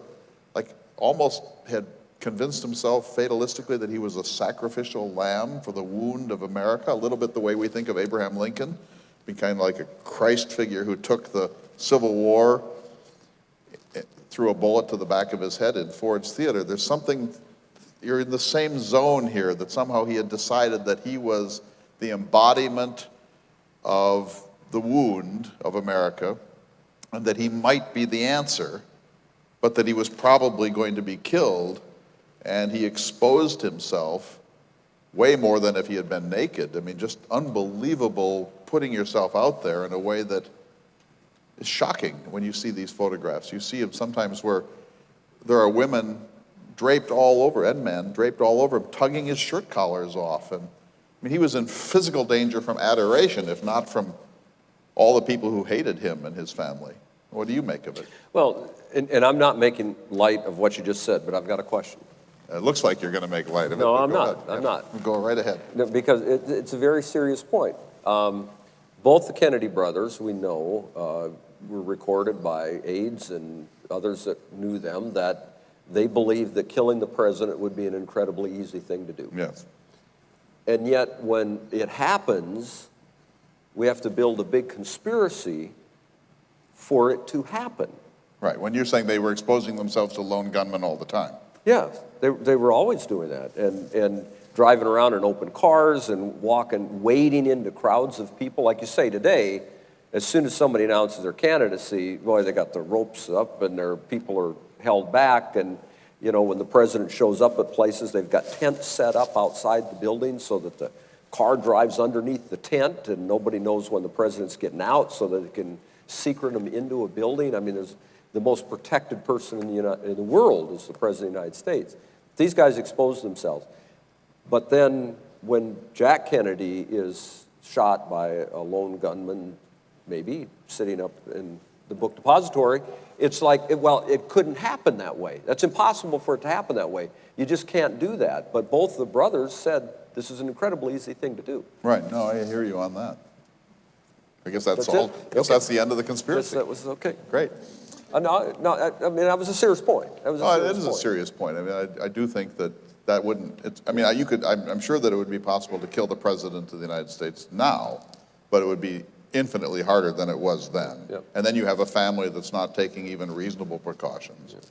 like almost had convinced himself fatalistically that he was a sacrificial lamb for the wound of America, a little bit the way we think of Abraham Lincoln, being kind of like a Christ figure who took the Civil War, threw a bullet to the back of his head in Ford's Theater. There's something, you're in the same zone here, that somehow he had decided that he was the embodiment of the wound of America, and that he might be the answer, but that he was probably going to be killed, and he exposed himself way more than if he had been naked. I mean, just unbelievable putting yourself out there in a way that is shocking when you see these photographs. You see him sometimes where there are women draped all over, and men draped all over him, tugging his shirt collars off. And I mean, he was in physical danger from adoration, if not from all the people who hated him and his family. What do you make of it? Well, and I'm not making light of what you just said, but I've got a question. It looks like you're going to make light of it. No, but I'm go not. ahead. I'm not. Go right ahead. No, because it's a very serious point. Both the Kennedy brothers, we know, were recorded by aides and others that knew them, that they believed that killing the president would be an incredibly easy thing to do. Yes. And yet, when it happens, we have to build a big conspiracy for it to happen. Right. When you're saying they were exposing themselves to lone gunmen all the time. Yeah, they were always doing that, and driving around in open cars and wading into crowds of people. Like you say, today, as soon as somebody announces their candidacy, boy, they got the ropes up and their people are held back. And, you know, when the president shows up at places, they've got tents set up outside the building so that the car drives underneath the tent and nobody knows when the president's getting out so that it can secret him into a building. I mean, there's the most protected person in the world is the president of the United States. These guys expose themselves. But then when Jack Kennedy is shot by a lone gunman, maybe sitting up in the book depository, it's like, it couldn't happen that way. That's impossible for it to happen that way. You just can't do that. But both the brothers said this is an incredibly easy thing to do. Right. No, I hear you on that. I guess that's That's all. it? I guess Okay. that's the end of the conspiracy. That was okay. Great. No, I mean, that was a serious point. That was a serious It is a point. serious point. I mean, I do think that wouldn't, I mean, I'm sure that it would be possible to kill the president of the United States now, but it would be infinitely harder than it was then. Yep. And then you have a family that's not taking even reasonable precautions. Yep.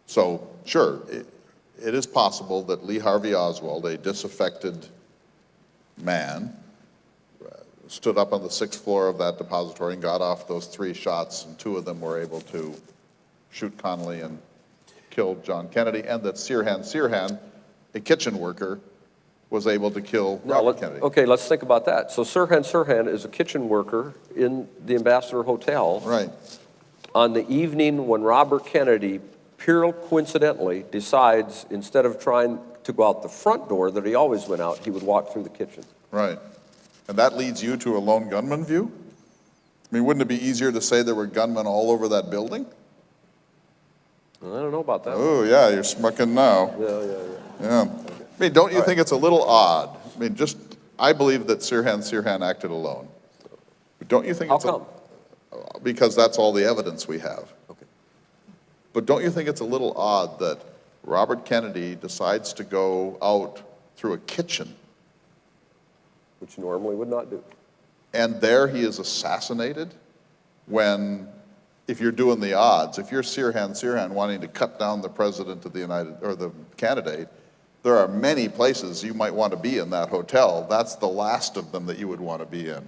So, sure, it is possible that Lee Harvey Oswald, a disaffected man, stood up on the 6th floor of that depository and got off those 3 shots, and 2 of them were able to shoot Connally and kill John Kennedy, and that Sirhan, a kitchen worker, was able to kill Robert Kennedy. Okay, let's think about that. So Sirhan is a kitchen worker in the Ambassador Hotel. Right. On the evening when Robert Kennedy, pure coincidentally, decides instead of trying to go out the front door that he always went out, he would walk through the kitchen. Right. And that leads you to a lone gunman view? I mean, wouldn't it be easier to say there were gunmen all over that building? I don't know about that one. Oh, yeah, you're smirking now. Yeah. Yeah. I mean, don't you think it's a little odd? I mean, I believe that Sirhan acted alone. But don't you think How it's come? because that's all the evidence we have. Okay. But don't you think it's a little odd that Robert Kennedy decides to go out through a kitchen, Which you normally would not do. and there he is assassinated when, if you're doing the odds, if you're Sirhan wanting to cut down the president of the the candidate, there are many places you might want to be in that hotel. That's the last of them that you would want to be in.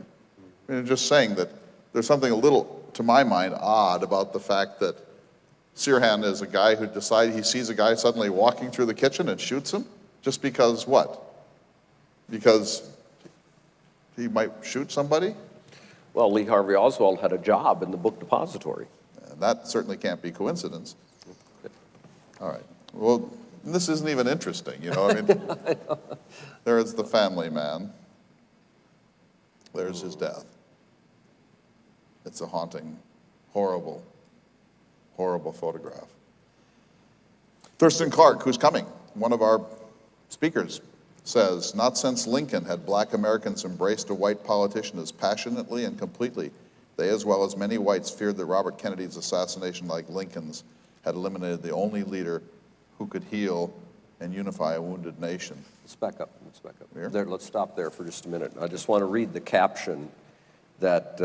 I mean, just saying that there's something a little, to my mind, odd about the fact that Sirhan is a guy who he sees a guy suddenly walking through the kitchen and shoots him, just because what? Because he might shoot somebody? Well, Lee Harvey Oswald had a job in the book depository. And that certainly can't be coincidence. All right. Well, this isn't even interesting, you know. I mean, there is the family man. There's his death. It's a haunting, horrible, horrible photograph. Thurston Clark, who's coming, one of our speakers, says, not since Lincoln had black Americans embraced a white politician as passionately and completely. They, as well as many whites, feared that Robert Kennedy's assassination, like Lincoln's, had eliminated the only leader who could heal and unify a wounded nation. Let's back up. Here? There, let's stop there for just a minute. I just want to read the caption that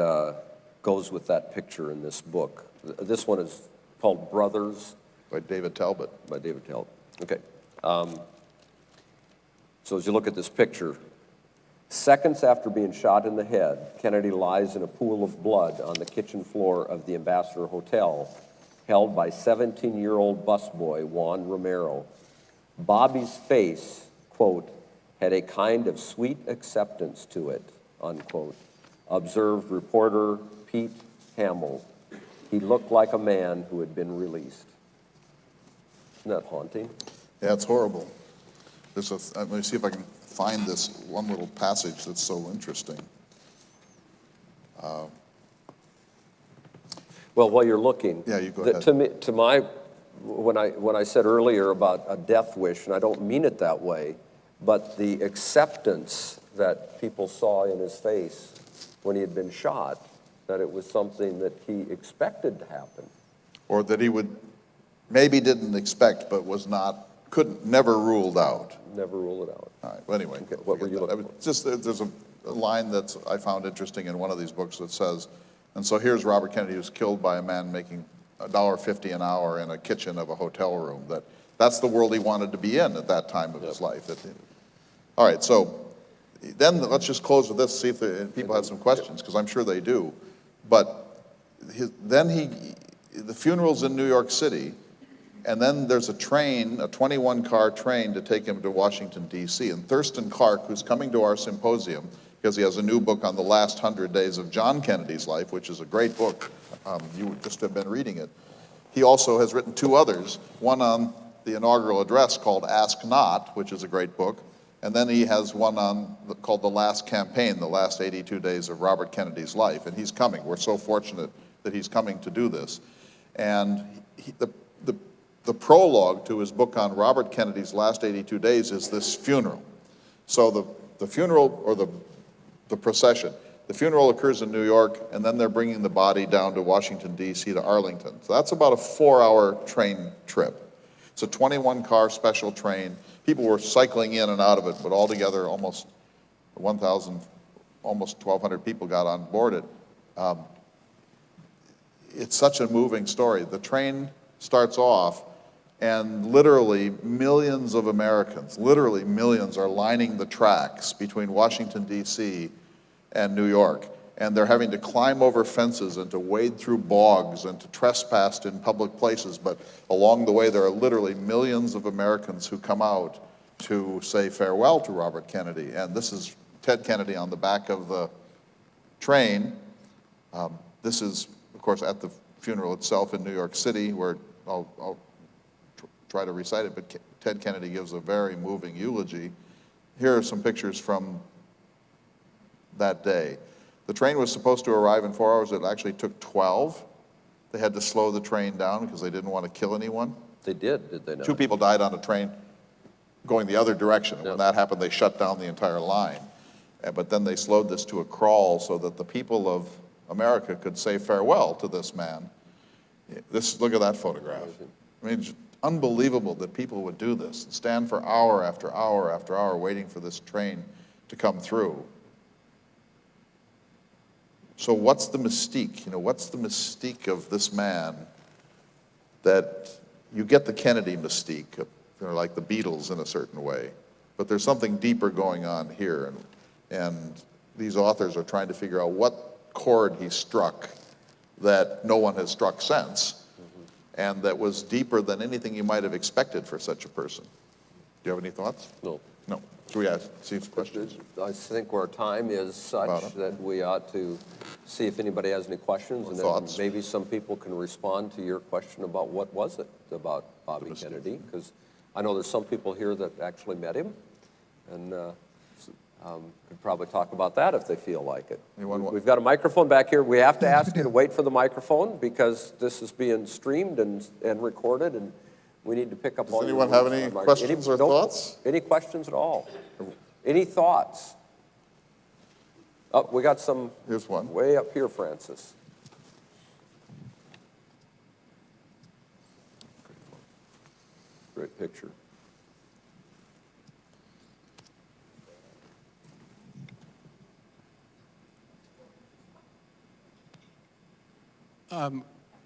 goes with that picture in this book. This one is called Brothers. By David Talbot. By David Talbot. Okay. So as you look at this picture, seconds after being shot in the head, Kennedy lies in a pool of blood on the kitchen floor of the Ambassador Hotel, held by 17-year-old busboy Juan Romero. Bobby's face, quote, had a kind of sweet acceptance to it, unquote, observed reporter Pete Hamill. He looked like a man who had been released. Isn't that haunting? Yeah, it's horrible. Let me see if I can find this one little passage that's so interesting. Well, while you're looking, Yeah, you go ahead. To my, when I said earlier about a death wish, and I don't mean it that way, but the acceptance that people saw in his face when he had been shot, that it was something that he expected to happen. Or that he maybe didn't expect, but never ruled out. Never rule it out. All right, well, anyway. Okay, what were you looking for? There's a line that I found interesting in one of these books that says, and so here's Robert Kennedy who's killed by a man making $1.50 an hour in a kitchen of a hotel room. That's the world he wanted to be in at that time of his life. All right, so then let's just close with this, see if people have some questions, because I'm sure they do. But the funeral's in New York City, and then there's a train, a 21-car train to take him to Washington, D.C. And Thurston Clark, who's coming to our symposium, because he has a new book on the last 100 days of John Kennedy's life, which is a great book. You just have been reading it. He also has written two others, one on the inaugural address called Ask Not, which is a great book, and then he has one called The Last Campaign, the last 82 days of Robert Kennedy's life, and he's coming. We're so fortunate that he's coming to do this. And the prologue to his book on Robert Kennedy's last 82 days is this funeral. So the funeral, or the procession, the funeral occurs in New York, and then they're bringing the body down to Washington, D.C. to Arlington. So that's about a 4-hour train trip. It's a 21-car special train. People were cycling in and out of it, but altogether almost 1,200 people got on board it. It's such a moving story. The train starts off, and literally millions of Americans, literally millions, are lining the tracks between Washington, D.C. and New York. And they're having to climb over fences and to wade through bogs and to trespass in public places. But along the way, there are literally millions of Americans who come out to say farewell to Robert Kennedy. And this is Ted Kennedy on the back of the train. This is, of course, at the funeral itself in New York City, where I'll try to recite it, but Ted Kennedy gives a very moving eulogy. Here are some pictures from that day. The train was supposed to arrive in 4 hours. It actually took 12. They had to slow the train down because they didn't want to kill anyone. They did they not? 2 people died on a train going the other direction. And when that happened, they shut down the entire line. But then they slowed this to a crawl so that the people of America could say farewell to this man. Look at that photograph. I mean, it's unbelievable that people would do this, stand for hour after hour after hour waiting for this train to come through. So what's the mystique? You know, what's the mystique of this man that you get the Kennedy mystique, they're like the Beatles in a certain way, but there's something deeper going on here, and these authors are trying to figure out what chord he struck that no one has struck since, and that was deeper than anything you might have expected for such a person. Do you have any thoughts? No. No. Should we see some questions? I think our time is such that we ought to see if anybody has any questions, and then maybe some people can respond to your question about what was it about Bobby Kennedy, because I know there's some people here that actually met him, and could probably talk about that if they feel like it. We've got a microphone back here. We have to ask you to wait for the microphone because this is being streamed and recorded, and we need to pick up all your words. Does anyone have any questions or thoughts? Any questions at all? Any thoughts? Oh, we got some. Here's one. Way up here, Francis. Great picture.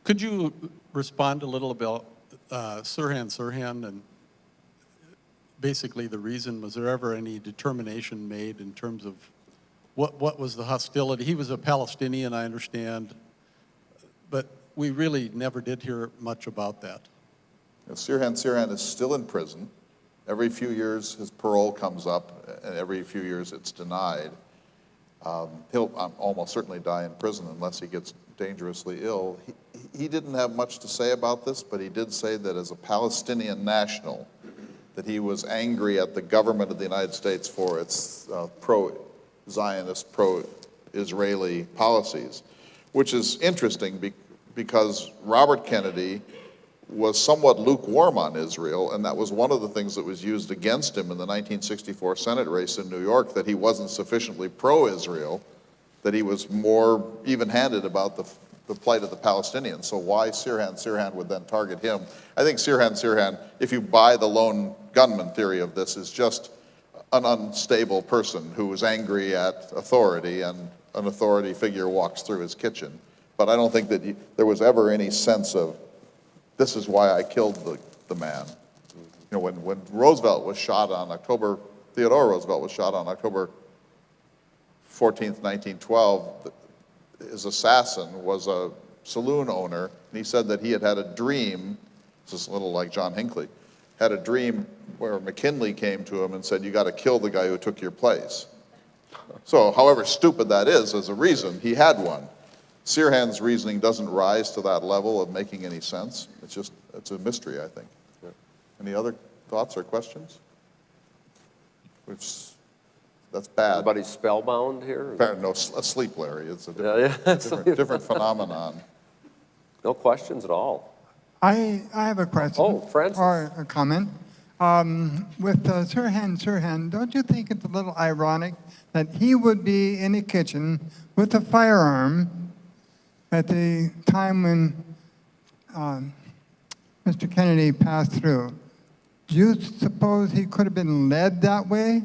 Could you respond a little about Sirhan and basically the reason? Was there ever any determination made in terms of what was the hostility? He was a Palestinian, I understand, but we really never did hear much about that. Sirhan is still in prison. Every few years his parole comes up, and every few years it's denied. He'll almost certainly die in prison unless he gets dangerously ill. He didn't have much to say about this, but he did say that as a Palestinian national, that he was angry at the government of the United States for its pro-Zionist, pro-Israeli policies, which is interesting because Robert Kennedy was somewhat lukewarm on Israel, and that was one of the things that was used against him in the 1964 Senate race in New York, that he wasn't sufficiently pro-Israel, that he was more even-handed about the plight of the Palestinians. So why Sirhan would then target him? I think Sirhan, if you buy the lone gunman theory of this, is just an unstable person who is angry at authority, and an authority figure walks through his kitchen. But I don't think that there was ever any sense of, this is why I killed the man. You know, when Roosevelt was shot on Theodore Roosevelt was shot on October 14th, 1912, his assassin was a saloon owner, and he said that he had a dream, this is a little like John Hinckley, had a dream where McKinley came to him and said, you got to kill the guy who took your place. So however stupid that is as a reason, he had one. Sirhan's reasoning doesn't rise to that level of making any sense. It's a mystery, I think. Yeah. Any other thoughts or questions? That's bad. Everybody's spellbound here? No, asleep, Larry. It's a different phenomenon. No questions at all. I have a question. Oh, Francis. Or a comment. With Sirhan, don't you think it's a little ironic that he would be in a kitchen with a firearm at the time when Mr. Kennedy passed through? Do you suppose he could have been led that way?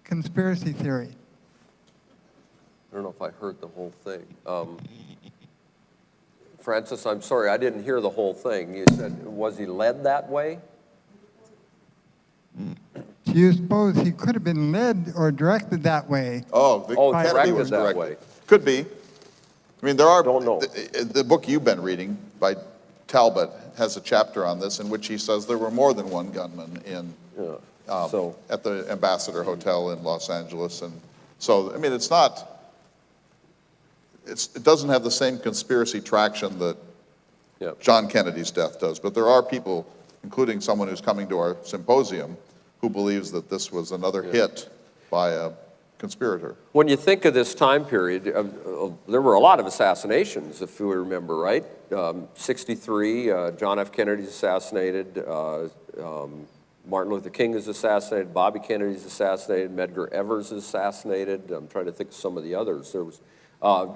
Conspiracy theory. I don't know if I heard the whole thing. Francis, I'm sorry, I didn't hear the whole thing. You said, was he led that way? Do you suppose he could have been led or directed that way? Kennedy was that way. Could be. I mean, there are. Don't know. The book you've been reading by Talbot has a chapter on this in which he says there were more than one gunman at the Ambassador Hotel in Los Angeles, and so I mean, it doesn't have the same conspiracy traction that John Kennedy's death does. But there are people, including someone who's coming to our symposium, who believes that this was another hit by a conspirator. When you think of this time period, there were a lot of assassinations, if you remember, right? 63, John F. Kennedy's assassinated, Martin Luther King is assassinated, Bobby Kennedy's assassinated, Medgar Evers is assassinated. I'm trying to think of some of the others. There was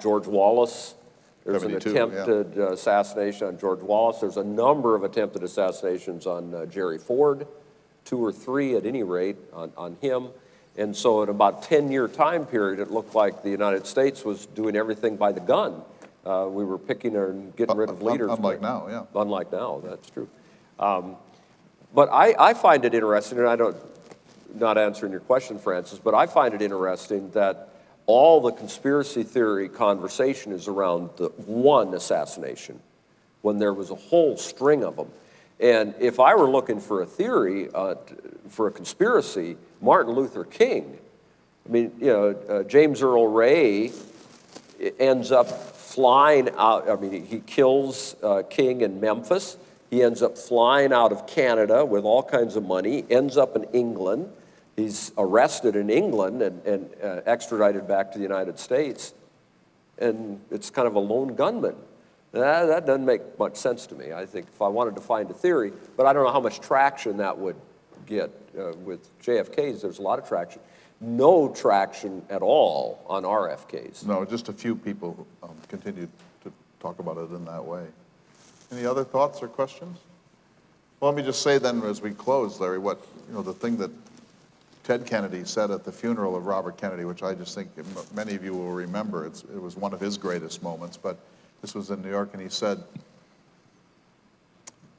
George Wallace. There was an 72, attempted assassination on George Wallace. There's a number of attempted assassinations on Jerry Ford, 2 or 3 at any rate on him. And so in about a 10-year time period, it looked like the United States was doing everything by the gun. We were picking and getting rid of leaders. Unlike now, yeah. Unlike now, that's true. But I find it interesting, and not answering your question, Francis, but I find it interesting that all the conspiracy theory conversation is around the one assassination, when there was a whole string of them. And if I were looking for a theory, for a conspiracy, Martin Luther King, I mean, you know, James Earl Ray ends up flying out, I mean, he kills King in Memphis. He ends up flying out of Canada with all kinds of money, ends up in England. He's arrested in England and extradited back to the United States. And it's kind of a lone gunman. That doesn't make much sense to me. I think if I wanted to find a theory, but I don't know how much traction that would get. With JFK's, there's a lot of traction. No traction at all on RFK's. No, just a few people continued to talk about it in that way. Any other thoughts or questions? Well, let me just say then as we close, Larry, the thing that Ted Kennedy said at the funeral of Robert Kennedy, which I just think many of you will remember. It was one of his greatest moments, but this was in New York, and he said,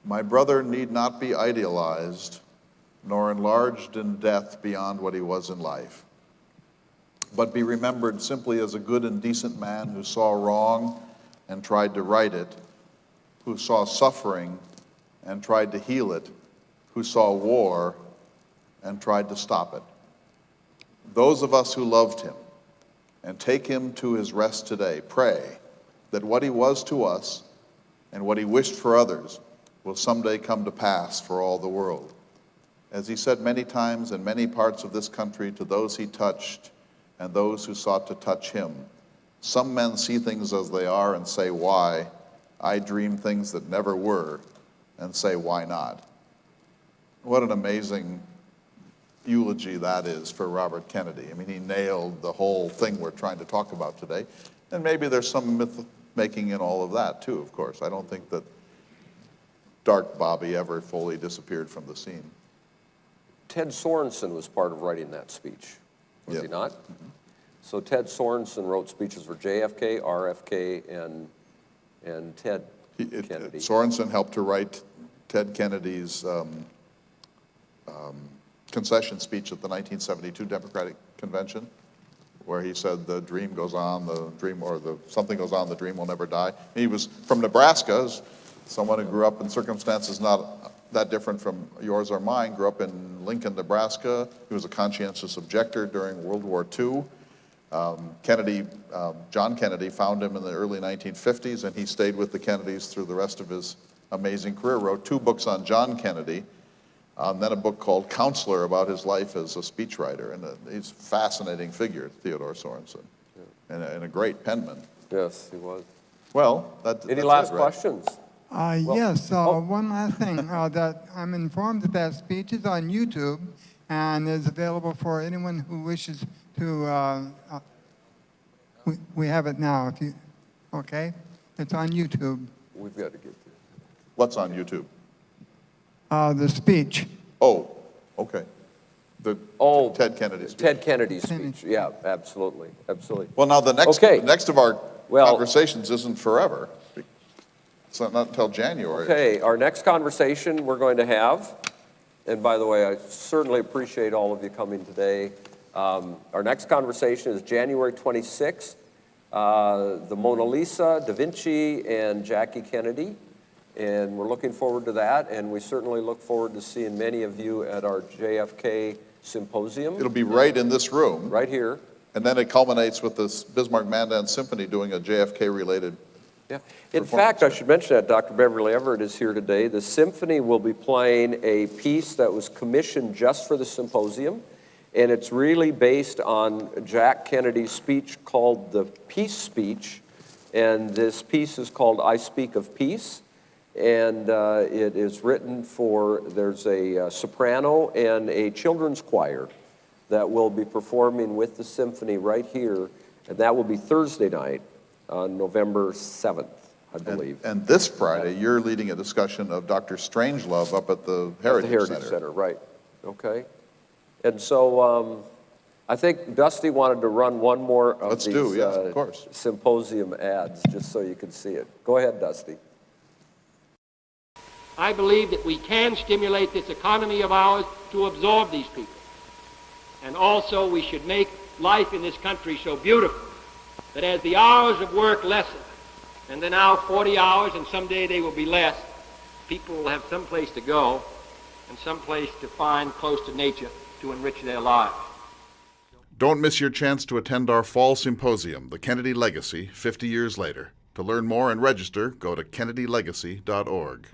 "My brother need not be idealized nor enlarged in death beyond what he was in life, but be remembered simply as a good and decent man who saw wrong and tried to right it, who saw suffering and tried to heal it, who saw war and tried to stop it. Those of us who loved him and take him to his rest today pray that what he was to us and what he wished for others will someday come to pass for all the world. As he said many times in many parts of this country to those he touched and those who sought to touch him, some men see things as they are and say, why? I dream things that never were and say, why not?" What an amazing eulogy that is for Robert Kennedy. I mean, he nailed the whole thing we're trying to talk about today. And maybe there's some myth-making in all of that, too, of course. I don't think that Dark Bobby ever fully disappeared from the scene. Ted Sorensen was part of writing that speech, was he not? Mm-hmm. So Ted Sorensen wrote speeches for JFK, RFK, and Ted Kennedy. Sorensen helped to write Ted Kennedy's concession speech at the 1972 Democratic Convention, where he said the dream goes on, something goes on, the dream will never die. He was from Nebraska, as someone who grew up in circumstances not that different from yours or mine, grew up in Lincoln, Nebraska. He was a conscientious objector during World War II. John Kennedy found him in the early 1950s, and he stayed with the Kennedys through the rest of his amazing career. Wrote 2 books on John Kennedy, and then a book called Counselor about his life as a speechwriter. And he's a fascinating figure, Theodore Sorensen, and a great penman. Yes, he was. Well, Any last questions? Yes, one last thing. That I'm informed that speech is on YouTube and is available for anyone who wishes to. We have it now. If you, okay, it's on YouTube. We've got to get there. What's on YouTube? The speech. Oh, okay. Ted Kennedy's speech. Ted Kennedy's speech. Yeah, absolutely, absolutely. Well, now the next of our conversations isn't forever. It's not until January. Okay, our next conversation we're going to have, and by the way, I certainly appreciate all of you coming today. Our next conversation is January 26th. The Mona Lisa, Da Vinci, and Jackie Kennedy. And we're looking forward to that, and we certainly look forward to seeing many of you at our JFK symposium. It'll be right in this room. Right here. And then it culminates with the Bismarck-Mandan Symphony doing a JFK-related. Yeah. In fact, I should mention that Dr. Beverly Everett is here today. The symphony will be playing a piece that was commissioned just for the symposium, And it's really based on Jack Kennedy's speech called the Peace Speech. And this piece is called I Speak of Peace. And it is written for, there's a soprano and a children's choir that will be performing with the symphony right here. And that will be Thursday night on November 7th, I believe. And this Friday, you're leading a discussion of Dr. Strangelove up at the Heritage Center. Right. Okay. And so I think Dusty wanted to run one more of Let's these do, yes, of course. symposium ads, just so you can see it. Go ahead, Dusty. I believe that we can stimulate this economy of ours to absorb these people. And also we should make life in this country so beautiful that as the hours of work lessen, and they're now 40 hours and someday they will be less, people will have some place to go and some place to find close to nature to enrich their lives. Don't miss your chance to attend our fall symposium, The Kennedy Legacy, 50 Years Later. To learn more and register, go to kennedylegacy.org.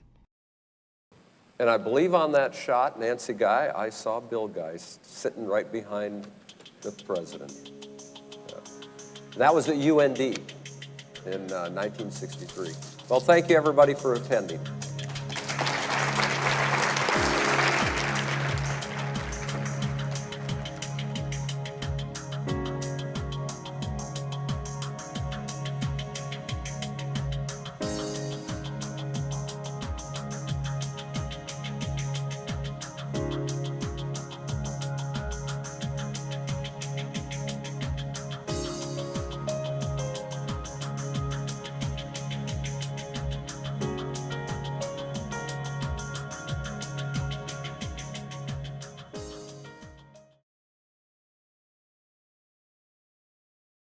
And I believe on that shot, Nancy Guy, I saw Bill Guy sitting right behind the president. And that was at UND in 1963. Well, thank you everybody for attending.